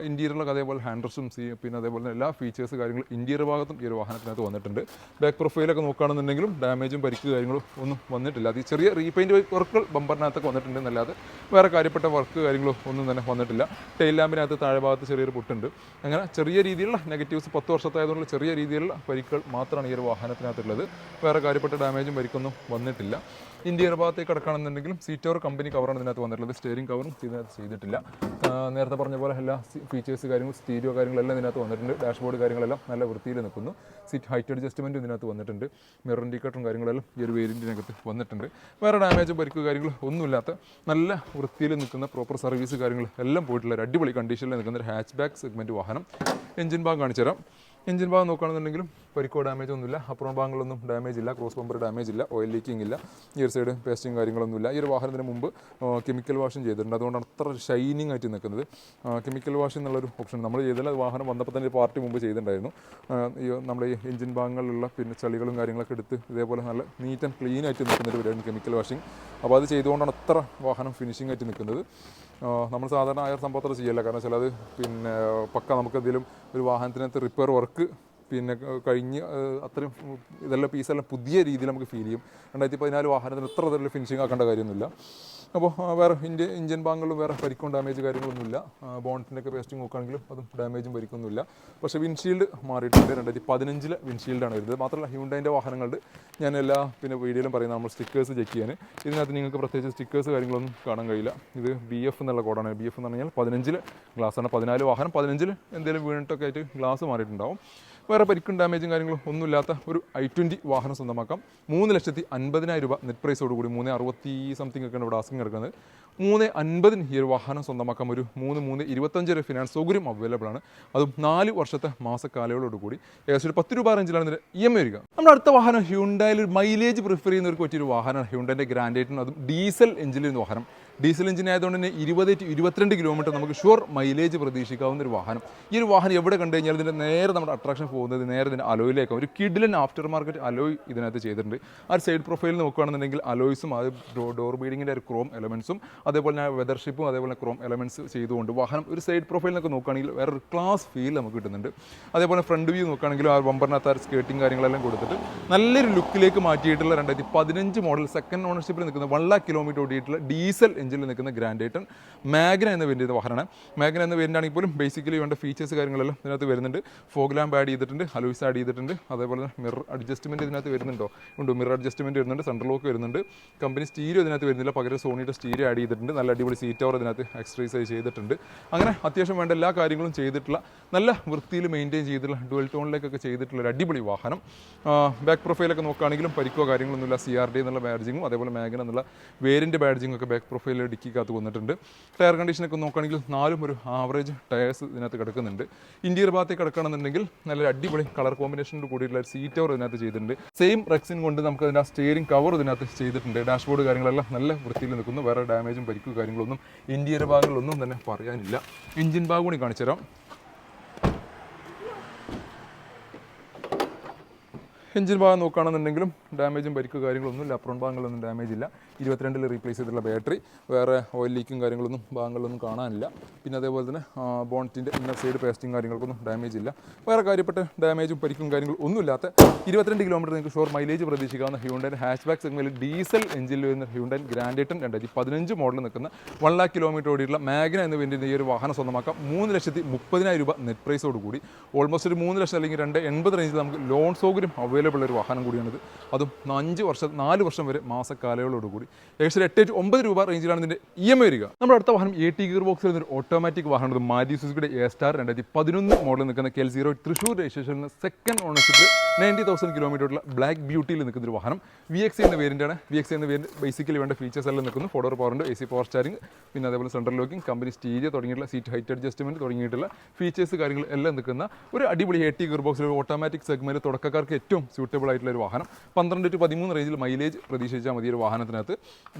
ഇൻറ്റീരിയറിലൊക്കെ അതേപോലെ ഹാൻഡ് റെസ്റ്റും പിന്നെ അതേപോലെ തന്നെ എല്ലാ ഫീച്ചേഴ്സ് കാര്യങ്ങളും ഇൻറ്റീരിയർ ഭാഗത്തും ഈ ഒരു വാഹനത്തിനകത്ത് വന്നിട്ടുണ്ട്. ബാക്ക് പ്രൊഫൈലൊക്കെ നോക്കുകയാണെന്നുണ്ടെങ്കിലും ഡാമേജും പരിക്ക് കാര്യങ്ങളും ഒന്നും വന്നിട്ടില്ല. അത് ചെറിയ റീപെയിൻറ്റ് വർക്കുകൾ ബമ്പറിനകത്തൊക്കെ വന്നിട്ടുണ്ട് എന്നല്ലാതെ വേറെ കാര്യപ്പെട്ട വർക്ക് കാര്യങ്ങളോ ഒന്നും തന്നെ വന്നിട്ടില്ല. ടെയിൽ ലാമ്പിനകത്ത് താഴെ ഭാഗത്ത് ചെറിയൊരു പൊട്ടുണ്ട്. അങ്ങനെ ചെറിയ രീതിയിലുള്ള നെഗറ്റീവ്സ് 10 വർഷത്തായതുകൊണ്ട് ചെറിയ രീതിയിലുള്ള പരിക്കുകൾ മാത്രമാണ് ഈ ഒരു വാഹനത്തിനകത്തുള്ളത്. വേറെ കാര്യപ്പെട്ട ഡാമേജും പരിക്കൊന്നും വന്നിട്ടില്ല. ഇന്ത്യൻ ഭാഗത്തേക്ക് കിടക്കുകയാണെന്നുണ്ടെങ്കിലും സീറ്റ് കവർ കമ്പനി കവറാണ് ഇതിനകത്ത് വന്നിട്ടുള്ളത്. സ്റ്റെയറിംഗ് കവറും ഇതിനകത്ത് ചെയ്തിട്ടില്ല. നേരത്തെ പറഞ്ഞ പോലെ എല്ലാ ഫീച്ചേഴ്സ് കാര്യങ്ങളും സ്റ്റീരിയോ കാര്യങ്ങളെല്ലാം ഇതിനകത്ത് വന്നിട്ടുണ്ട്. ഡാഷ്ബോർഡ് കാര്യങ്ങളെല്ലാം നല്ല വൃത്തിയിൽ നിൽക്കുന്നു. സീറ്റ് ഹൈറ്റ് അഡ്ജസ്റ്റ്മെൻറ്റും ഇതിനകത്ത് വന്നിട്ടുണ്ട്. മിറർ ഇൻഡിക്കേറ്ററും കാര്യങ്ങളെല്ലാം ഈ ഒരു വേരിയൻറ്റിനകത്ത് വന്നിട്ടുണ്ട്. വേറെ ഡാമേജും പരിക്ക് കാര്യങ്ങളും ഒന്നുമില്ലാത്ത നല്ല വൃത്തിയിൽ നിൽക്കുന്ന പ്രോപ്പർ സർവീസ് കാര്യങ്ങൾ എല്ലാം പോയിട്ടുള്ള ഒരു അടിപൊളി കണ്ടീഷനിൽ നിൽക്കുന്ന ഒരു ഹാച്ച് ബാക്ക് സെഗ്മെൻറ്റ് വാഹനം. എഞ്ചിൻ ഭാഗം കാണിച്ചു തരാം. എഞ്ചിൻ ഭാഗം നോക്കുകയാണെന്നുണ്ടെങ്കിലും പരിക്കോ ഡാമേജ് ഒന്നുമില്ല. അപ്രോൺ ഭാഗങ്ങളൊന്നും ഡാമേജ് ഇല്ല. ക്രോസ് ബമ്പർ ഡാമേജ് ഇല്ല. ഓയിൽ ലീക്കിംഗ് ഇല്ല. ഈ ഒരു സൈഡ് പേസ്റ്റിംഗ് കാര്യങ്ങളൊന്നുമില്ല. ഈ ഒരു വാഹനത്തിന് മുമ്പ് കെമിക്കൽ വാഷിംഗ് ചെയ്തിട്ടുണ്ട്. അതുകൊണ്ടാണ് അത്ര ഷൈനിങ് ആയിട്ട് നിൽക്കുന്നത്. കെമിക്കൽ വാഷിംഗ് എന്നുള്ളൊരു ഓപ്ഷൻ നമ്മൾ ചെയ്തില്ല. വാഹനം വന്നപ്പോൾ തന്നെ പാർട്ടി മുമ്പ് ചെയ്തിട്ടുണ്ടായിരുന്നു. നമ്മുടെ ഈ എഞ്ചിൻ ഭാഗങ്ങളിലുള്ള പിന്നെ ചളികളും കാര്യങ്ങളൊക്കെ എടുത്ത് ഇതേപോലെ നല്ല നീറ്റ് ആൻഡ് ക്ലീൻ ആയിട്ട് നിൽക്കുന്നൊരു പരിപാടിയാണ് കെമിക്കൽ വാഷിംഗ്. അപ്പോൾ അത് ചെയ്തുകൊണ്ടാണ് അത്ര വാഹനം ഫിനിഷിംഗ് ആയിട്ട് നിൽക്കുന്നത്. നമ്മൾ സാധാരണ ആ ഒരു സംഭവത്തോടെ ചെയ്യല്ല. കാരണം വെച്ചാൽ അത് പിന്നെ പക്ക നമുക്കെന്തെങ്കിലും ഒരു വാഹനത്തിനകത്ത് റിപ്പയർ വർക്ക് പിന്നെ കഴിഞ്ഞ് അത്രയും ഇതെല്ലാം പീസെല്ലാം പുതിയ രീതിയിൽ നമുക്ക് ഫീൽ ചെയ്യും. 2014 വാഹനത്തിന് ഇത്ര തരം ഫിനിഷിംഗ് ആക്കേണ്ട കാര്യമൊന്നുമില്ല. അപ്പോൾ വേറെ ഇന്ത്യൻ ഭാഗങ്ങളിലും വേറെ പരിക്കും ഡാമേജ് കാര്യങ്ങളൊന്നുമില്ല. ബോണറ്റിൻ്റെ ഒക്കെ പേസ്റ്റിംഗ് നോക്കുകയാണെങ്കിലും അതും ഡാമേജും പരിക്കൊന്നുമില്ല. പക്ഷേ വിൻഷീൽഡ് മാറിയിട്ടുണ്ട്. 2015 വിൻഷീൽഡാണ് വരുന്നത്. മാത്രമല്ല ഹ്യൂണ്ടൈൻ്റെ വാഹനങ്ങളുടെ ഞാൻ എല്ലാ പിന്നെ വീഡിയോയിലും പറയുന്നത് നമ്മൾ സ്റ്റിക്കേഴ്സ് ചെക്ക് ചെയ്യാൻ. ഇതിനകത്ത് നിങ്ങൾക്ക് പ്രത്യേകിച്ച് സ്റ്റിക്കേഴ്സ് കാര്യങ്ങളൊന്നും കാണാൻ കഴിയില്ല. ഇത് BF എന്നുള്ള കോഡാണ്. BF എന്ന് പറഞ്ഞാൽ 15 ഗ്ലാസ്സാണ്. 14 വാഹനം 15 എന്തെങ്കിലും വീണിട്ടൊക്കെ ആയിട്ട് ഗ്ലാസ് മാറിയിട്ടുണ്ടാവും. വേറെ പരിക്കും ഡാമേജും കാര്യങ്ങളും ഒന്നുമില്ലാത്ത ഒരു i20 വാഹനം സ്വന്തമാക്കാം. 3,50,000 രൂപ നെറ്റ് പ്രൈസോടുകൂടി 3,60 സംതിങ് ഒക്കെയാണ് ഇവിടെ ആസ്കിങ് കിടക്കുന്നത്. 3,50 ഈ ഒരു വാഹനം സ്വന്തമാക്കാം. ഒരു 3,25 വരെ ഫിനാൻസ് സൗകര്യം അവൈലബിൾ ആണ്. അതും 4 വർഷത്തെ മാസക്കാലയോടുകൂടി ഏകദേശം ഒരു 10 രൂപ റേഞ്ചിലാണ് ഇതിൻ്റെ EMI വരിക. നമ്മുടെ അടുത്ത വാഹനം ഹ്യൂണ്ടായിൽ ഒരു മൈലേജ് പ്രിഫർ ചെയ്യുന്നവർക്ക് പറ്റിയൊരു വാഹനമാണ് ഹ്യൂണ്ടൈൻ്റെ ഗ്രാൻഡ് ഐറ്റൻ. അതും ഡീസൽ എഞ്ചിനിൽ വാഹനം. ഡീസൽ എഞ്ചിൻ ആയതുകൊണ്ട് തന്നെ 20-22 കിലോമീറ്റർ നമുക്ക് ഷുവർ മൈലേജ് പ്രതീക്ഷിക്കാവുന്ന ഒരു വാഹനം. ഈ ഒരു വാഹനം എവിടെ കണ്ടു കഴിഞ്ഞാൽ ഇതിൻ്റെ നേരെ നമ്മുടെ അട്രാക്ഷൻ പോകുന്നത് നേരെ ഇതിൻ്റെ അലോയിലേക്കാണ്. ഒരു കിഡിലൻ ആഫ്റ്റർ മാർക്കറ്റ് അലോയ് ഇതിനകത്ത് ചെയ്തിട്ടുണ്ട്. ആ സൈഡ് പ്രൊഫൈലിൽ നോക്കുകയാണെന്നുണ്ടെങ്കിൽ അലോയ്സും അത് ഡോർ ബീഡിങ്ങിൻ്റെ ഒരു ക്രോം എലമെൻസും അതേപോലെ തന്നെ വെതർഷിപ്പും അതേപോലെ ക്രോം എലമെൻറ്റ്സ് ചെയ്തുകൊണ്ട് വാഹനം ഒരു സൈഡ് പ്രൊഫൈലിനൊക്കെ നോക്കുകയാണെങ്കിൽ വേറൊരു ക്ലാസ് ഫീൽ നമുക്ക് കിട്ടുന്നുണ്ട്. അതേപോലെ ഫ്രണ്ട് വ്യൂ നോക്കുകയാണെങ്കിലും ആ ബമ്പറിനകത്ത് ആ സ്കേർട്ടിങ് കാര്യങ്ങളെല്ലാം കൊടുത്തിട്ട് നല്ലൊരു ലുക്കിലേക്ക് മാറ്റിയിട്ടുള്ള 2015 മോഡൽ സെക്കൻഡ് ഓണർഷിപ്പിൽ നിൽക്കുന്ന 1 lakh കിലോമീറ്റർ ഓടിയിട്ടുള്ള ഡീസൽ എഞ്ചിനിൽ നിൽക്കുന്ന ഗ്രാൻഡ് ഐറ്റൻ മാഗ്ന എന്ന വേരിയൻ്റ് വാഹനമാണ്. മാഗ്ന എന്ന വേരിയൻ്റ് ആണെങ്കിൽ പോലും ബേസിക്കലി വേണ്ട ഫീച്ചേഴ്സ് കാര്യങ്ങളെല്ലാം ഇതിനകത്ത് വരുന്നുണ്ട്. ഫോഗ് ലാമ്പ് ആഡ് ചെയ്തിട്ടുണ്ട്, അലോയ്സ് ആഡ് ചെയ്തിട്ടുണ്ട്. അതേപോലെ തന്നെ മിറർ അഡ്ജസ്റ്റ്മെൻറ്റ് ഇതിനകത്ത് വരുന്നുണ്ടോ? ഉണ്ട്, മിറർ അഡ്ജസ്റ്റ്മെൻറ്റ് വരുന്നുണ്ട്. സെൻട്രൽ ലോക്ക് വരുന്നുണ്ട്. കമ്പനി സ്റ്റീരിയോ ഇതിനകത്ത് വരുന്നില്ല, പകരം സോണിയുടെ സ്റ്റീരിയോ ആഡ് ചെയ്തിട്ടുണ്ട്. നല്ല അടിപൊളി സീറ്റ് ഓവർ ഇതിനകത്ത് എക്സ്ട്രീസൈസ് ചെയ്തിട്ടുണ്ട്. അങ്ങനെ അത്യാവശ്യം വേണ്ട എല്ലാ കാര്യങ്ങളും ചെയ്തിട്ടുള്ള നല്ല വൃത്തിയിൽ മെയിൻറ്റെയിൻ ചെയ്തിട്ടുള്ള ഡുവൽ ടോണിലേക്കൊക്കെ ചെയ്തിട്ടുള്ള ഒരു അടിപൊളി വാഹനം. ബാക്ക് പ്രൊഫൈലൊക്കെ നോക്കുകയാണെങ്കിലും പരിക്കോ കാര്യങ്ങളൊന്നുമില്ല. CRD എന്നുള്ള ബാഡ്ജിങ്ങും അതേപോലെ മാഗ്ന എന്നുള്ള വേരിയൻ്റ് ബാഡ്ജിങ്ങും ഒക്കെ ബാക്ക് പ്രൊഫൈലിൽ ഡിക്കിക്കകത്ത് വന്നിട്ടുണ്ട്. ടയർ കണ്ടീഷനൊക്കെ നോക്കുകയാണെങ്കിൽ 4 ഒരു ആവറേജ് ടയേഴ്സ് ഇതിനകത്ത് കിടക്കുന്നുണ്ട്. ഇന്റീരിയർ ഭാഗത്തേക്ക് കിടക്കുകയാണെന്നുണ്ടെങ്കിൽ നല്ലൊരു അടിപൊളി കളർ കോമ്പിനേഷനോട് കൂടിയിട്ടുള്ള ഒരു സീറ്റ് ഓവർ ഇതിനകത്ത് ചെയ്തിട്ടുണ്ട്. സെയിം റെക്സിൻ കൊണ്ട് നമുക്ക് അതിൻ്റെ സ്റ്റിയറിംഗ് കവർ ഇതിനകത്ത് ചെയ്തിട്ടുണ്ട്. ഡാഷ്ബോർഡ് കാര്യങ്ങളെല്ലാം നല്ല വൃത്തിയിൽ നിൽക്കുന്നു. വേറെ ഡാമേജും പരിക്കും കാര്യങ്ങളൊന്നും ഇന്റീരിയർ ഭാഗങ്ങളിലൊന്നും തന്നെ പറയാനില്ല. എഞ്ചിൻ ഭാഗം കൂടി കാണിച്ചു തരാം. എഞ്ചിൻ ഭാഗം നോക്കുകയാണെന്നുണ്ടെങ്കിലും ഡാമേജും പരിക്കും കാര്യങ്ങളൊന്നും ഇല്ല. അപ്രോൺ ഭാഗങ്ങളൊന്നും ഡാമേജ് ഇല്ല. 22 റീപ്ലേസ് ചെയ്തിട്ടുള്ള ബാറ്ററി. വേറെ ഓയിൽ ലീക്കും കാര്യങ്ങളൊന്നും ഭാഗങ്ങളിലൊന്നും കാണാനില്ല. പിന്നെ അതേപോലെ തന്നെ ബോണറ്റിൻ്റെ ഇന്നർ സൈഡ് പേസ്റ്റിംഗ് കാര്യങ്ങൾക്കൊന്നും ഡാമേജ് ഇല്ല. വേറെ കാര്യപ്പെട്ട ഡാമേജും പരിക്കും കാര്യങ്ങളും ഒന്നുമില്ലാത്ത 22 കിലോമീറ്റർ നിങ്ങൾക്ക് ഷോർ മൈലേജ് പ്രതീക്ഷിക്കാവുന്ന ഹ്യൂണ്ടൈൻ്റെ ഹാച്ച് ബാക്ക് സെഗ്മെൻറ്റിൽ ഡീസൽ എഞ്ചിനിൽ വരുന്ന ഹ്യൂണ്ടൈൻ ഗ്രാൻഡ് ഐറ്റൻ 2015 മോഡൽ നിൽക്കുന്ന 1 lakh കിലോമീറ്റർ ഓടിയിട്ടുള്ള മാഗ്ന എന്ന് വേണ്ടി ഈ ഒരു വാഹനം സ്വന്തമാക്കാം. 3,30,000 രൂപ നെറ്റ് പ്രൈസോട് കൂടി ഓൾമോസ്റ്റ് ഒരു 3 ലക്ഷം അല്ലെങ്കിൽ 2,80 റേഞ്ചിൽ നമുക്ക് ലോൺ സൗകര്യം അവൈലബിൾ ഒരു വാഹനം കൂടിയാണിത്. അതും 4 വർഷം വരെ മാസക്കാലയോടുകൂടി ഏകദേശം 8-9 രൂപ റേഞ്ചിലാണ് ഇതിൻ്റെ EMI വരിക. നമ്മുടെ അടുത്ത വാഹനം AT ഗിയർ ബോക്സിൽ ഒരു ഓട്ടോമാറ്റിക് വാഹനം. മാരുതി സുസുക്കിയുടെ A-Star 2011 മോഡൽ നിൽക്കുന്ന KL0 തൃശ്ശൂർ രജിസ്ട്രേഷനിൽ സെക്കൻഡ് ഓണർഷിപ്പിൽ 90,000 കിലോമീറ്ററുള്ള ബ്ലാക്ക് ബ്യൂട്ടിയിൽ നിൽക്കുന്ന ഒരു വാഹനം. VXI എന്ന വേരിയൻ്റാണ്. VXI എന്ന വേരിയൻറ്റ് ബേസിക്കലി വേണ്ട ഫീച്ചേഴ്സ് എല്ലാം നിൽക്കുന്നു. 4 ഡോർ പവറുണ്ട്, AC പവർ സ്റ്റാരിംഗ്, പിന്നെ അതേപോലെ സെൻട്രൽ ലോക്കിംഗ്, കമ്പനി സ്റ്റീരിയോ തുടങ്ങിയിട്ടുള്ള സീറ്റ് ഹൈറ്റ് അഡ്ജസ്റ്റ്മെൻറ്റ് തുടങ്ങിയിട്ടുള്ള ഫീച്ചേഴ്സ് കാര്യങ്ങൾ എല്ലാം നിൽക്കുന്ന ഒരു അടിപൊളി AT ഗിയർ ബോക്സിൽ ഓട്ടോമാറ്റിക് സെഗ്മെൻറ്റ് തുടക്കക്കാർക്ക് ഏറ്റവും സ്യൂട്ടബിൾ ആയിട്ടുള്ള ഒരു വാഹനം. 12-13 റേഞ്ചിൽ മൈലേജ് പ്രതീക്ഷിച്ചാൽ മതി ഒരു വാഹനത്തിനകത്ത്.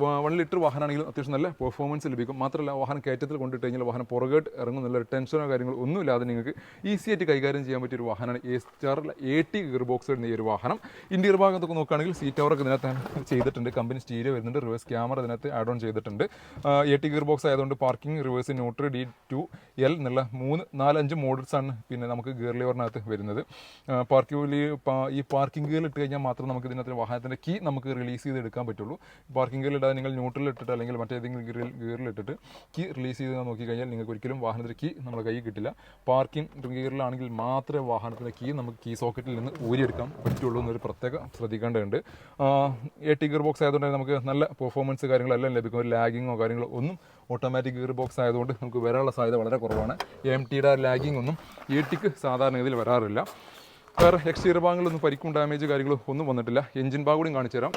1 ലിറ്റർ വാഹനമാണെങ്കിലും അത്യാവശ്യം നല്ല പെർഫോമൻസ് ലഭിക്കും. മാത്രമല്ല വാഹനം കയറ്റത്തിൽ കൊണ്ടിട്ട് കഴിഞ്ഞാൽ വാഹനം പുറകോട്ട് ഇറങ്ങുന്നുള്ള ടെൻഷനോ കാര്യങ്ങളോ ഒന്നുമില്ലാതെ നിങ്ങൾക്ക് ഈസി ആയിട്ട് കൈകാര്യം ചെയ്യാൻ പറ്റിയ ഒരു വാഹനമാണ് A-Star AT ഗിയർ ബോക്സ് വരുന്ന ഈ ഒരു വാഹനം. ഇന്റീരിയർ ഭാഗത്തൊക്കെ നോക്കുകയാണെങ്കിൽ സീറ്റ് കവറൊക്കെ ഇതിനകത്ത് ചെയ്തിട്ടുണ്ട്. കമ്പനി സ്റ്റീരിയോ വരുന്നുണ്ട്. റിവേഴ്സ് ക്യാമറ ഇതിനകത്ത് ആഡ് ഓൺ ചെയ്തിട്ടുണ്ട്. AT ഗിയർ ബോക്സ് ആയതുകൊണ്ട് പാർക്കിംഗ്, റിവേഴ്സ്, ന്യൂട്രൽ, D2L എന്നുള്ള 3-4-5 മോഡൽസാണ് പിന്നെ നമുക്ക് ഗിയർ ലിവറിനകത്ത് വരുന്നത്. ഈ പാർക്കിംഗ് ഗിയറിൽ ഇട്ട് കഴിഞ്ഞാൽ മാത്രം നമുക്ക് ഇതിനകത്ത് വാഹനത്തിൻ്റെ കീ നമുക്ക് റിലീസ് ചെയ്ത് എടുക്കാൻ പറ്റുള്ളൂ. പാർക്കിംഗ് ഗിയറിൽ ഇടാതെ നിങ്ങൾ ന്യൂട്രലിൽ ഇട്ടിട്ട് അല്ലെങ്കിൽ മറ്റേതെങ്കിലും ഗിയറിൽ ഇട്ടിട്ട് കീ റിലീസ് ചെയ്ത് നോക്കിക്കഴിഞ്ഞാൽ നിങ്ങൾക്ക് ഒരിക്കലും വാഹനത്തിൻ്റെ കീ നമ്മുടെ കയ്യിൽ കിട്ടില്ല. പാർക്കിംഗ് ഗിയറിലാണെങ്കിൽ മാത്രമേ വാഹനത്തിൻ്റെ കീ നമുക്ക് കീ സോക്കറ്റിൽ നിന്ന് ഊരിയെടുക്കാൻ പറ്റുള്ളൂ എന്നൊരു പ്രത്യേക ശ്രദ്ധിക്കേണ്ടതുണ്ട്. AT ഗിയർ ബോക്സ് ആയതുകൊണ്ട് നമുക്ക് നല്ല പെർഫോമൻസ് കാര്യങ്ങളെല്ലാം ലഭിക്കും. ഒരു ലാഗിങ്ങോ കാര്യങ്ങളോ ഒന്നും ഓട്ടോമാറ്റിക് ഗിയർ ബോക്സ് ആയതുകൊണ്ട് നമുക്ക് വരാനുള്ള സാധ്യത വളരെ കുറവാണ്. MTയുടെ ലാഗിങ് ഒന്നും ATക്ക് സാധാരണഗതിയിൽ വരാറില്ല. വേറെ എക്സ്റ്റീരിയർ ഭാഗങ്ങളൊന്നും പരിക്കും ഡാമേജ് കാര്യങ്ങളോ ഒന്നും വന്നിട്ടില്ല. എഞ്ചിൻ ഭാഗം കൂടി കാണിച്ചു തരാം.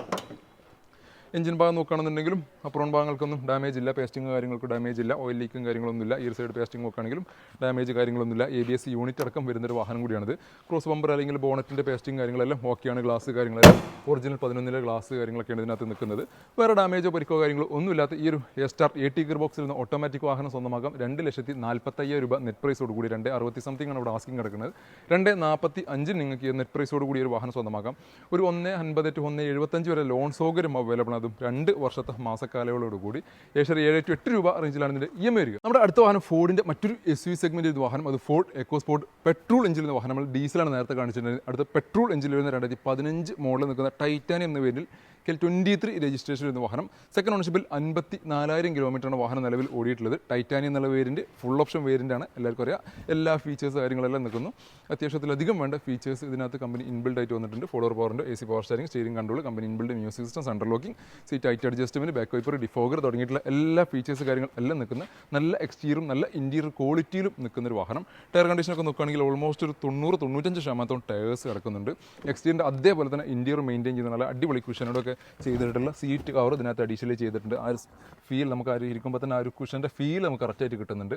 എഞ്ചിൻ ഭാഗം നോക്കുകയാണെന്നുണ്ടെങ്കിലും അപ്രോൺ ഭാഗങ്ങൾക്കൊന്നും ഡാമേജ് ഇല്ല. പേസ്റ്റിംഗ് കാര്യങ്ങൾക്ക് ഡാമേജ് ഇല്ല. ഓയിൽ ലീക്കും കാര്യങ്ങളൊന്നുമില്ല. ഈ സൈഡ് പേസ്റ്റിംഗ് നോക്കുകയാണെങ്കിലും ഡാമേജ് കാര്യങ്ങളൊന്നുമില്ല. ABS യൂണിറ്റ് അടക്കം വരുന്നൊരു വാഹനം കൂടിയാണിത്. ക്രോസ് ബമ്പർ അല്ലെങ്കിൽ ബോണറ്റിൻ്റെ പേസ്റ്റിംഗ് കാര്യങ്ങളെല്ലാം ഓക്കെയാണ്. ഗ്ലാസ് കാര്യങ്ങളെല്ലാം ഒറിജിനൽ 11 ഗ്ലാസ് കാര്യങ്ങളൊക്കെയാണ് ഇതിനകത്ത് നിൽക്കുന്നത്. വേറെ ഡാമേജോ പരിക്കോ കാര്യങ്ങളോ ഒന്നുമില്ലാത്ത ഈ ഒരു A-Star AT ഗിയർ ബോക്സിൽ നിന്ന് ഓട്ടോമാറ്റിക് വാഹനം സ്വന്തമാക്കാം. 2,45,000 രൂപ നെറ്റ് പ്രൈസോട് കൂടി 2,60 സംതിങ് ആണ് ഇവിടെ ആസ്കിങ് കിടക്കുന്നത്. 2,45 നിങ്ങൾക്ക് ഈ നെറ്റ് പ്രൈസോട് കൂടി ഒരു വാഹനം സ്വന്തമാക്കാം. ഒരു 1,50 to 1,75 വരെ ലോൺ സൗകര്യം അവൈലബിൾ ആണ്. അതും 2 വർഷത്തെ മാസക്കാലയോടുകൂടി ഏകദേശം 7 to 8 രൂപ റേഞ്ചിലാണ് ഇതിൻ്റെ EMI വരിക. നമ്മുടെ അടുത്ത വാഹനം ഫോർഡിൻ്റെ മറ്റൊരു SUV സെഗ്മെൻറ്റ് ഒരു വാഹനം, അത് ഫോർഡ് എക്കോസ്പോർട്ട് പെട്രോൾ എഞ്ചിൻ എന്ന വാഹനം. നമ്മൾ ഡീസലാണ് നേരത്തെ കാണിച്ചിട്ടുണ്ടെങ്കിൽ അടുത്ത പെട്രോൾ എഞ്ചിൻ വരുന്ന 2015 മോഡൽ നിൽക്കുന്ന ടൈറ്റാനിയം എന്ന പേരിൽ KL23 രജിസ്ട്രേഷൻ വരുന്ന വാഹനം. സെക്കൻഡ് ഓണർഷിപ്പിൽ 54,000 കിലോമീറ്ററാണ് വാഹനം നിലവിൽ ഓടിയിട്ടുള്ളത്. ടൈറ്റാനിയം എന്നുള്ള വേരിയൻറ്റ് ഫുൾ ഓപ്ഷൻ വേരിയൻ്റാണ്, എല്ലാവർക്കും അറിയാം. എല്ലാ ഫീച്ചേഴ്സ് കാര്യങ്ങളെല്ലാം നിൽക്കുന്നു. അത്യാവശ്യത്തിലധികം വേണ്ട ഫീച്ചേഴ്സ് ഇതിനകത്ത് കമ്പനി ഇൻബിൽഡ് ആയിട്ട് വന്നിട്ടുണ്ട്. 4 പവറിൻ്റെ AC power സ്റ്റാരിംഗ്, steering control, company inbuilt music system, central locking, seat height adjustment, back wiper, defogger തുടങ്ങിയിട്ടുള്ള എല്ലാ ഫീച്ചേഴ്സ് കാര്യങ്ങൾ എല്ലാം നിൽക്കുന്ന നല്ല എക്സ്റ്റീരിയറും നല്ല ഇൻറ്റീരിയർ ക്വാളിറ്റിയിലും നിൽക്കുന്നൊരു വാഹനം. ടയർ കണ്ടീഷനൊക്കെ നോക്കുകയാണെങ്കിൽ ഓൾമോസ്റ്റ് ഒരു 90-95% ടയേഴ്സ് കിടക്കുന്നുണ്ട്. എക്സ്റ്റീരിയറിൻ്റെ അതേപോലെ തന്നെ ഇൻറ്റീരിയർ മെയിൻറ്റെയിൻ ചെയ്യുന്ന നല്ല അടിപൊളി കുഷനോടൊക്കെ ചെയ്തിട്ടുള്ള സീറ്റ് കവർ ഇതിനകത്ത് അഡീഷണലി ചെയ്തിട്ടുണ്ട്. ആ ഒരു ഫീൽ നമുക്ക് ഇരിക്കുമ്പോൾ തന്നെ ആ ഒരു കുഷൻ്റെ ഫീൽ നമുക്ക് കറക്റ്റായിട്ട് കിട്ടുന്നുണ്ട്.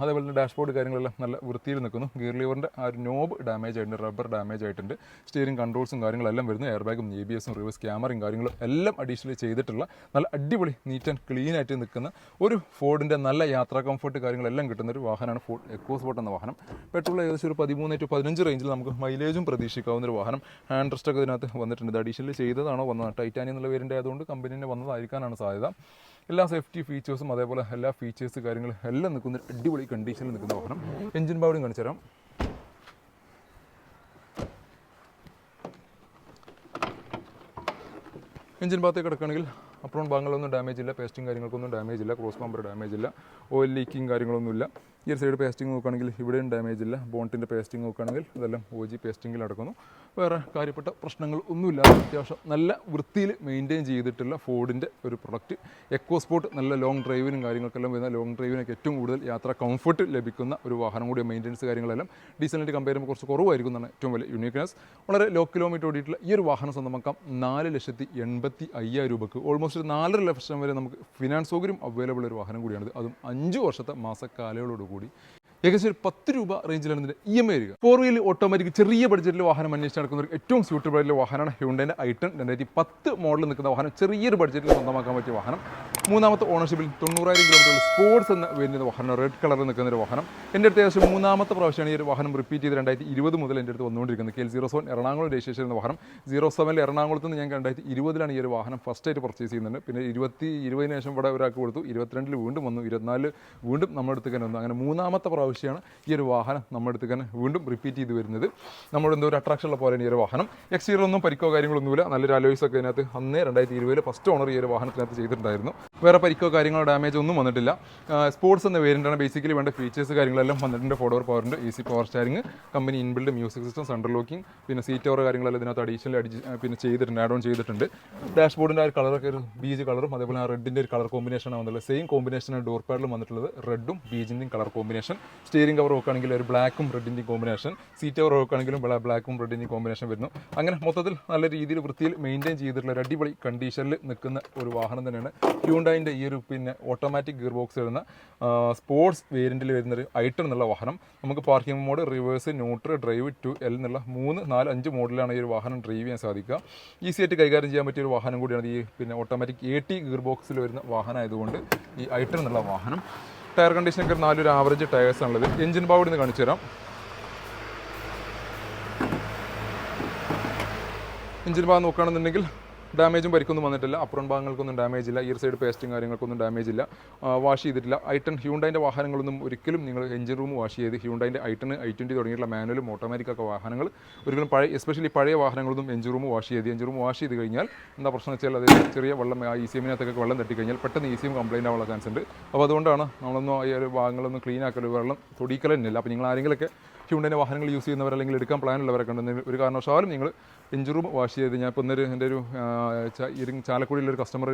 അതേപോലെ തന്നെ ഡാഷ്ബോർഡ് കാര്യങ്ങളെല്ലാം നല്ല വൃത്തിയിൽ നിൽക്കുന്നു. ഗിയർ ലിവറിൻ്റെ ആ ഒരു നോബ് ഡാമേജ് ആയിട്ടുണ്ട്, റബ്ബർ ഡാമേജ് ആയിട്ടുണ്ട്. സ്റ്റിയറിംഗ് കൺട്രോൾസും കാര്യങ്ങളെല്ലാം വരുന്നു. എയർ ബാഗും ABS-ഉം റിവേഴ്സ് ക്യാമറയും കാര്യങ്ങളും എല്ലാം അഡീഷണലി ചെയ്തിട്ടുള്ള നല്ല അടിപൊളി നീറ്റ് ആൻഡ് ക്ലീൻ ആയിട്ട് നിൽക്കുന്ന ഒരു ഫോർഡിൻ്റെ നല്ല യാത്രാ കംഫർട്ട് കാര്യങ്ങളെല്ലാം കിട്ടുന്ന ഒരു വാഹനമാണ് ഫോർഡ് എക്കോസ്പോർട്ട് എന്ന വാഹനം. പെട്രോൾ ഏകദേശം ഒരു 13 to 15 റേഞ്ചിൽ നമുക്ക് മൈലേജും പ്രതീക്ഷിക്കാവുന്ന ഒരു വാഹനം. ഹാൻഡ് റെസ്റ്റ് ഒക്കെ ഇതിനകത്ത് വന്നിട്ടുണ്ട്. ഇത് അഡീഷണലി ചെയ്തതാണോ വന്നത്, ടൈറ്റാനിയം എന്നുള്ള വേരിയൻ്റ് ആയതുകൊണ്ട് കമ്പനിനെ വന്നതായിരിക്കാനാണ് സാധ്യത. എല്ലാ സേഫ്റ്റി ഫീച്ചേഴ്സും അതേപോലെ എല്ലാ ഫീച്ചേഴ്സ് കാര്യങ്ങളും എല്ലാം നിൽക്കുന്ന അടിപൊളി കണ്ടീഷനിൽ നിൽക്കുന്ന വാഹനം. എഞ്ചിൻ പവറും കാണിച്ചു തരാം. എഞ്ചിൻ ഭാഗത്തേക്ക് കിടക്കുകയാണെങ്കിൽ അപ്രോൺ ഭാഗങ്ങളൊന്നും ഡാമേജ് ഇല്ല, പേസ്റ്റിംഗ് കാര്യങ്ങൾക്കൊന്നും ഡാമേജ് ഇല്ല, ക്രോസ് ബമ്പർ ഡാമേജ് ഇല്ല, ഓയിൽ ലീക്കിങ് കാര്യങ്ങളൊന്നുമില്ല. ഈ ഒരു സൈഡ് പേസ്റ്റിംഗ് നോക്കുകയാണെങ്കിൽ ഇവിടെയും ഡാമേജ് ഇല്ല. ബോണ്ടിൻ്റെ പേസ്റ്റിംഗ് നോക്കുകയാണെങ്കിൽ അതെല്ലാം OG പേസ്റ്റിങ്ങിൽ നടക്കുന്നു. വേറെ കാര്യപ്പെട്ട പ്രശ്നങ്ങൾ ഒന്നുമില്ല. അത്യാവശ്യം നല്ല വൃത്തിയിൽ മെയിൻറ്റെയിൻ ചെയ്തിട്ടുള്ള ഫോർഡിൻ്റെ ഒരു പ്രൊഡക്റ്റ്. എക്കോസ്പോർട്ട് നല്ല ലോങ് ഡ്രൈവിനും കാര്യങ്ങൾക്കെല്ലാം വരുന്ന ലോങ് ഡ്രൈവിനൊക്കെ ഏറ്റവും കൂടുതൽ യാത്രാ കംഫർട്ട് ലഭിക്കുന്ന ഒരു വാഹനം കൂടി. മെയിൻ്റെനൻസ് കാര്യങ്ങളെല്ലാം ഡീസലിനായിട്ട് കമ്പയർ ചെയ്യുമ്പോൾ കുറച്ച് കുറവായിരിക്കും എന്നാണ് ഏറ്റവും വലിയ യൂണിക്നെസ്. വളരെ ലോ കിലോമീറ്റർ ഓടിയിട്ടുള്ള ഈ ഒരു വാഹനം സ്വന്തമാക്കാം 4,85,000 രൂപക്ക്. ഓൾമോസ്റ്റ് 4.5 ലക്ഷം വരെ നമുക്ക് ഫിനാൻസ് സൗകര്യം അവൈലബിൾ ഒരു വാഹനം കൂടിയാണിത്. അതും 5 വർഷത്തെ മാസക്കാലയോടുകൂടി ഏകദേശം ഒരു 10 രൂപ റേഞ്ചിലാണ് ഇതിൻ്റെ EMI വരിക. 4 വീൽ ഓട്ടോമാറ്റിക് ചെറിയ ബഡ്ജറ്റിൽ വാഹനം അന്വേഷിച്ച് നടക്കുന്ന ഒരു ഏറ്റവും സ്യൂട്ടബിൾ ആയിട്ടുള്ള വാഹനമാണ് ഹ്യുണ്ടായിൻ്റെ i10 2010 മോഡൽ നിൽക്കുന്ന വാഹനം. ചെറിയൊരു ബഡ്ജറ്റിൽ സ്വന്തമാക്കാൻ പറ്റിയ വാഹനം. 3ാമത്തെ ഓണർഷിപ്പിൽ 90,000 കിലോമീറ്റർ സ്പോർട്സ് എന്ന വരുന്ന വാഹനം, റെഡ് കളറിൽ നിൽക്കുന്ന ഒരു വാഹനം. എൻ്റെ അടുത്ത് ഏകദേശം 3ാമത്തെ പ്രാവശ്യമാണ് ഈ ഒരു വാഹനം റിപ്പീറ്റ് ചെയ്ത് 2020 മുതൽ എൻ്റെ അടുത്ത് വന്നുകൊണ്ടിരിക്കുന്നത്. KL07 എറണാകുളം രജിസ്ട്രേഷൻ എന്ന വാഹനം. 07 എറണാകുളത്ത് നിന്ന് ഞാൻ 2020 ഈ ഒരു വാഹനം ഫസ്റ്റായിട്ട് പർച്ചേസ് ചെയ്യുന്നുണ്ട്. പിന്നെ 2020 ശേഷം ഇവിടെ ഒരാൾക്ക് കൊടുത്തു, 22 വീണ്ടും വന്നു, 24 വീണ്ടും നമ്മുടെ അടുത്ത് തന്നെ വന്നു. അങ്ങനെ 3ാമത്തെ പ്രാവശ്യമാണ് ഈ ഒരു വാഹനം നമ്മുടെ അടുത്ത് തന്നെ വീണ്ടും റിപ്പീറ്റ് ചെയ്ത് വരുന്നത്. നമ്മുടെ എന്തോ ഒരു അട്രാക്ഷൻ ഉള്ള പോലെയാണ് ഈ ഒരു വാഹനം. എക്സ്റ്റീരിയറൊന്നും പരിക്കോ കാര്യങ്ങളൊന്നുമില്ല. നല്ലൊരു അലോയ്സ് ഒക്കെ ഇതിനകത്ത് അന്നേ 2020 ഫസ്റ്റ് ഓണർ ഈ ഒരു വാഹനത്തിനകത്ത് ചെയ്തിട്ടുണ്ടായിരുന്നു. വേറെ പരിക്കോ കാര്യങ്ങളോ ഡാമേജ് ഒന്നും വന്നിട്ടില്ല. സ്പോർട്സ് എന്ന വേരിയൻ്റാണ്. ബേസിക്കലി വേണ്ട ഫീച്ചേഴ്സ് കാര്യങ്ങളെല്ലാം വന്നിട്ടുണ്ട്. 4 പവറിൻ്റെ AC power സ്റ്റാരിംഗ്, company inbuilt music system, central locking, പിന്നെ സീറ്റ് കവർ കാര്യങ്ങളെല്ലാം ഇതിനകത്ത് അഡീഷണൽ പിന്നെ ചെയ്തിട്ടുണ്ട്, ആഡ് ഓൺ ചെയ്തിട്ടുണ്ട്. ഡാഷ്ബോർഡിൻ്റെ ആ ഒരു കളറൊക്കെ ഒരു ബീജ് കളറും അതേപോലെ ആ റെഡിൻ്റെ ഒരു കളർ കോമ്പിനേഷനാണ് വന്നിട്ടുള്ളത്. സെയിം കോമ്പിനേഷനാണ് ഡോർ പാഡിലും വന്നിട്ടുള്ളത്, റെഡും ബീജിൻ്റെയും കളർ കോമ്പിനേഷൻ. സ്റ്റിയറിംഗ് കവർ നോക്കുകയാണെങ്കിൽ ഒരു ബ്ലാക്കും റെഡിൻ്റെയും കോമ്പിനേഷൻ. സീറ്റ് കവർ നോക്കുകയാണെങ്കിലും ബ്ലാക്കും റെഡിൻ്റെയും കോമ്പിനേഷൻ വരുന്നു. അങ്ങനെ മൊത്തത്തിൽ നല്ല രീതിയിൽ വൃത്തിയിൽ മെയിൻറ്റെയിൻ ചെയ്തിട്ടുള്ള ഒരു അടിപൊളി കണ്ടീഷനിൽ നിൽക്കുന്ന ഒരു വാഹനം തന്നെയാണ് ഹ്യുണ്ടായിൻ്റെ ഈ ഒരു പിന്നെ ഓട്ടോമാറ്റിക് ഗിയർ ബോക്സ് വരുന്ന സ്പോർട്സ് വേരിയൻറ്റിൽ വരുന്നൊരു i10 എന്നുള്ള വാഹനം. നമുക്ക് parking mode, reverse, neutral, drive 2L എന്നുള്ള 3, 4, 5 മോഡലാണ് ഈ ഒരു വാഹനം ഡ്രൈവ് ചെയ്യാൻ സാധിക്കുക. ഈസി ആയിട്ട് കൈകാര്യം ചെയ്യാൻ പറ്റിയ ഒരു വാഹനം കൂടിയാണ് ഈ പിന്നെ ഓട്ടോമാറ്റിക് AT ഗിയർ ബോക്സിൽ വരുന്ന വാഹനമായതുകൊണ്ട് ഈ i10 എന്നുള്ള വാഹനം. ടയർ കണ്ടീഷനൊക്കെ 4 ആവറേജ് ടയേഴ്സാണുള്ളത്. എഞ്ചിൻ പവർ ഇന്ന് കാണിച്ചു തരാം. എഞ്ചിൻ ഭാഗം നോക്കുകയാണെന്നുണ്ടെങ്കിൽ ഡാമേജും പരിക്കൊന്നും വന്നിട്ടില്ല. അപ്പുറം ഭാഗങ്ങൾക്കൊന്നും ഡാമേജ് ഇല്ല. ഈ സൈഡ് പേസ്റ്റിംഗ് കാര്യങ്ങൾക്കൊന്നും ഡാമേജ് ഇല്ല. വാഷ് ചെയ്തിട്ടില്ല. i10 ഹ്യുണ്ടായിൻ്റെ വാഹനങ്ങളൊന്നും ഒരിക്കലും നിങ്ങൾ എഞ്ചിൻ റൂം വാഷ് ചെയ്ത് ഹ്യുണ്ടായിൻ്റെ i10, i20 തുടങ്ങിയിട്ടുള്ള മാനുവലും ഓട്ടോമാറ്റിക്കൊക്കെ വാഹനങ്ങൾ ഒരിക്കലും എസ്പെഷ്യലി പഴയ വാഹനങ്ങളൊന്നും എഞ്ചിൻ റൂം വാഷ് ചെയ്ത് കഴിഞ്ഞാൽ എന്താ പ്രശ്നം വെച്ചാൽ അത് ചെറിയ വെള്ളം ECM-നകത്തൊക്കെ വെള്ളം തട്ടിക്കഴിഞ്ഞാൽ പെട്ടെന്ന് ECM കംപ്ലൈൻറ്റ് ആവാനുള്ള ചാൻസ് ഉണ്ട്. അപ്പോൾ അതുകൊണ്ടാണ് നമ്മളൊന്നും ഈ ഒരു ഭാഗങ്ങളൊന്നും ക്ലീൻ ആക്കൽ, വെള്ളം തൊടിക്കൽ തന്നെയില്ല. അപ്പോൾ നിങ്ങൾ ആരെങ്കിലൊക്കെ ഹ്യുണ്ടായിൻ്റെ വാഹനങ്ങൾ യൂസ് ചെയ്യുന്നവർ അല്ലെങ്കിൽ എടുക്കാൻ പ്ലാനുള്ളവരൊക്കെ ഉണ്ടെങ്കിൽ ഒരു കാരണവശാലും നിങ്ങൾ എഞ്ചിൻ റൂം വാഷ് ചെയ്ത്, ഞാൻ ഇപ്പോൾ എൻ്റെ ഒരു ചാലക്കുടിയിലൊരു കസ്റ്റമർ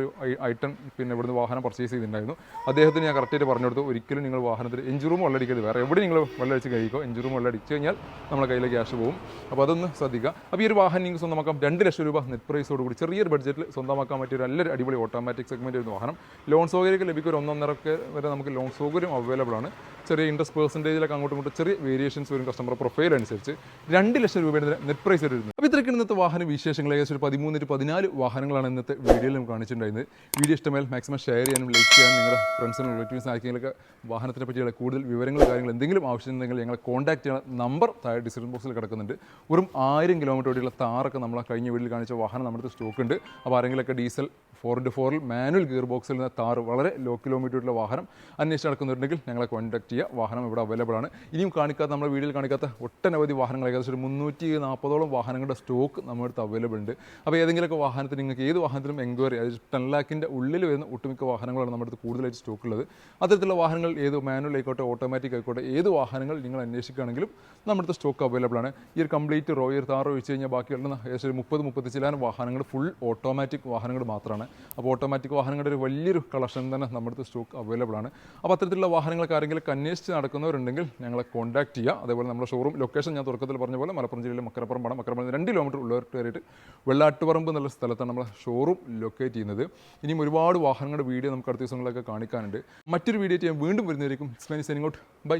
i10 പിന്നെ ഇവിടുന്ന് വാഹനം പർച്ചേസ് ചെയ്തിട്ടുണ്ടായിരുന്നു. അദ്ദേഹത്തിന് ഞാൻ കറക്റ്റായിട്ട് പറഞ്ഞു കൊടുത്തു, ഒരിക്കലും നിങ്ങൾ വാഹനത്തിൽ എഞ്ചിൻ റൂം വെള്ളടിക്കരുത്. വേറെ എവിടെ നിങ്ങൾ വെള്ളടിച്ച് കഴിക്കോ, എഞ്ചിൻ റൂം വെള്ളടിച്ച് കഴിഞ്ഞാൽ നമ്മളെ കയ്യിലെ ക്യാഷ് പോകും. അപ്പോൾ അതൊന്ന് ശ്രദ്ധിക്കുക. അപ്പോൾ ഈ ഒരു വാഹനം നിങ്ങൾക്ക് സ്വന്തമാക്കാം 2 ലക്ഷം രൂപ നെറ്റ് പ്രൈസോടുകൂടി ചെറിയൊരു ബഡ്ജറ്റിൽ സ്വന്തമാക്കാൻ പറ്റിയ ഒരു നല്ലൊരു അടിപൊളി ഓട്ടോമാറ്റിക് സെഗ്മെൻറ്റ് വരുന്ന വാഹനം. ലോൺ സൗകര്യമൊക്കെ ലഭിക്കും. ഒരു 1.5 വരെ നമുക്ക് ലോൺ സൗകര്യം അവൈലബിൾ ആണ്. ചെറിയ ഇൻട്രസ്റ്റ് പെർസെൻറ്റേജിലൊക്കെ അങ്ങോട്ടും ഇങ്ങോട്ടും ചെറിയ വേരിയേഷൻസ് വരും കസ്റ്റമർ പ്രൊഫൈൽ അനുസരിച്ച് 2 ലക്ഷം രൂപയുടെ നെറ്റ് പ്രൈസ് വരുന്നത്. അപ്പോൾ ഇത്രയ്ക്ക് ഇന്നത്തെ വാഹന വിശേഷങ്ങൾ ഏകദേശം ഒരു 13-14 വാഹനങ്ങളാണ് ഇന്നത്തെ വീഡിയോയിൽ നമുക്ക് കാണിച്ചിട്ടുണ്ടായിരുന്നത്. വീഡിയോ ഇഷ്ടമായാൽ മാക്സിമം ഷെയർ ചെയ്യാനും ലൈക്ക് ചെയ്യാനും നിങ്ങളുടെ ഫ്രണ്ട്സിനും റിലേറ്റീവ്സിനും ആർക്കെങ്കിലൊക്കെ വാഹനത്തിനെ പറ്റിയുള്ള കൂടുതൽ വിവരങ്ങൾ കാര്യങ്ങൾ എന്തെങ്കിലും ആവശ്യമുണ്ടെങ്കിൽ ഞങ്ങളെ കോൺടാക്ട് ചെയ്യുന്ന നമ്പർ താഴെ ഡിസ്ക്രിപ്ഷൻ ബോക്സിൽ കിടക്കുന്നുണ്ട്. വെറും 1000 കിലോമീറ്റർ ഓടിയുള്ള താറൊക്കെ നമ്മൾ കഴിഞ്ഞ വീഡിയോയിൽ കാണിച്ച വാഹനം നമ്മുടെ സ്റ്റോക്ക് ഉണ്ട്. അപ്പോൾ ആരെങ്കിലൊക്കെ ഡീസൽ 4x4 മാനുവൽ ഗിയർ ബോക്സിൽ നിന്ന് താറ് വളരെ ലോ കിലോമീറ്ററുള്ള വാഹനം അന്വേഷിച്ച് നടക്കുന്നുണ്ടെങ്കിൽ ഞങ്ങളെ കോൺടാക്ട് ചെയ്യുക. വാഹനം ഇവിടെ അവൈലബിൾ ആണ്. ഇനിയും കാണിക്കാത്ത നമ്മുടെ വീഡിയോയിൽ കാണിക്കാത്ത ഒട്ടനവധി വാഹനങ്ങൾ ഏകദേശം ഒരു 340ഓളം വാഹനങ്ങളുടെ സ്റ്റോക്ക് നമ്മുടെ അടുത്ത് അവൈലബിൾ ഉണ്ട്. അപ്പോൾ ഏതെങ്കിലുമൊക്കെ വാഹനത്തിന് നിങ്ങൾക്ക് ഏത് വാഹനത്തിനും എൻക്വയറി അതായത് 10 lakhൻ്റെ ഉള്ളിൽ വരുന്ന ഒട്ടുമിക്ക വാഹനങ്ങളാണ് നമ്മുടെ അടുത്ത് കൂടുതലായിട്ട് സ്റ്റോക്ക് ഉള്ളത്. അത്തരത്തിലുള്ള വാഹനങ്ങൾ ഏത് മാനുവൽ ആയിക്കോട്ടെ ഓട്ടോമാറ്റിക് ആയിക്കോട്ടെ ഏത് വാഹനങ്ങൾ നിങ്ങൾ അന്വേഷിക്കുകയാണെങ്കിലും നമ്മുടെ അടുത്ത് സ്റ്റോക്ക് അവൈലബിൾ ആണ്. ഈ ഒരു കംപ്ലീറ്റ് റോയർ താറ് ഒഴിച്ച് കഴിഞ്ഞാൽ ബാക്കിയുള്ള ഏകദേശം 30-30 ചില്ലാനും വാഹനങ്ങൾ ഫുൾ ഓട്ടോമാറ്റിക് വാഹനങ്ങൾ മാത്രമാണ്. അപ്പോൾ ഓട്ടോമാറ്റിക് വാഹനങ്ങളുടെ ഒരു വലിയൊരു കളക്ഷൻ തന്നെ നമ്മുടെ അടുത്ത് സ്റ്റോക്ക് അവൈലബിൾ ആണ്. അപ്പോൾ അത്തരത്തിലുള്ള വാഹനങ്ങൾക്ക് ആരെങ്കിലും അന്വേഷിച്ച് നടക്കുന്നവരുണ്ടെങ്കിൽ ഞങ്ങളെ കോൺടാക്ട് ചെയ്യുക. അതേപോലെ നമ്മുടെ ഷോറൂം ലൊക്കേഷൻ ഞാൻ തുടക്കത്തിൽ പറഞ്ഞ പോലെ മലപ്പുറം ജില്ലയിലെ മക്കരപ്പുറം 2 കിലോമീറ്റർ ഉള്ളവർക്ക് കയറിയിട്ട് വെള്ളാട്ടുപറമ്പ് എന്നുള്ള സ്ഥലത്താണ് നമ്മൾ ഷോറൂം ലൊക്കേറ്റ് ചെയ്യുന്നത്. ഇനിയും ഒരുപാട് വാഹനങ്ങളുടെ വീഡിയോ നമുക്ക് അടുത്ത ദിവസങ്ങളിലൊക്കെ കാണിക്കാനുണ്ട്. മറ്റൊരു വീഡിയോ ചെയ്യാൻ വീണ്ടും വരുന്നതായിരിക്കും. It's me signing out. By.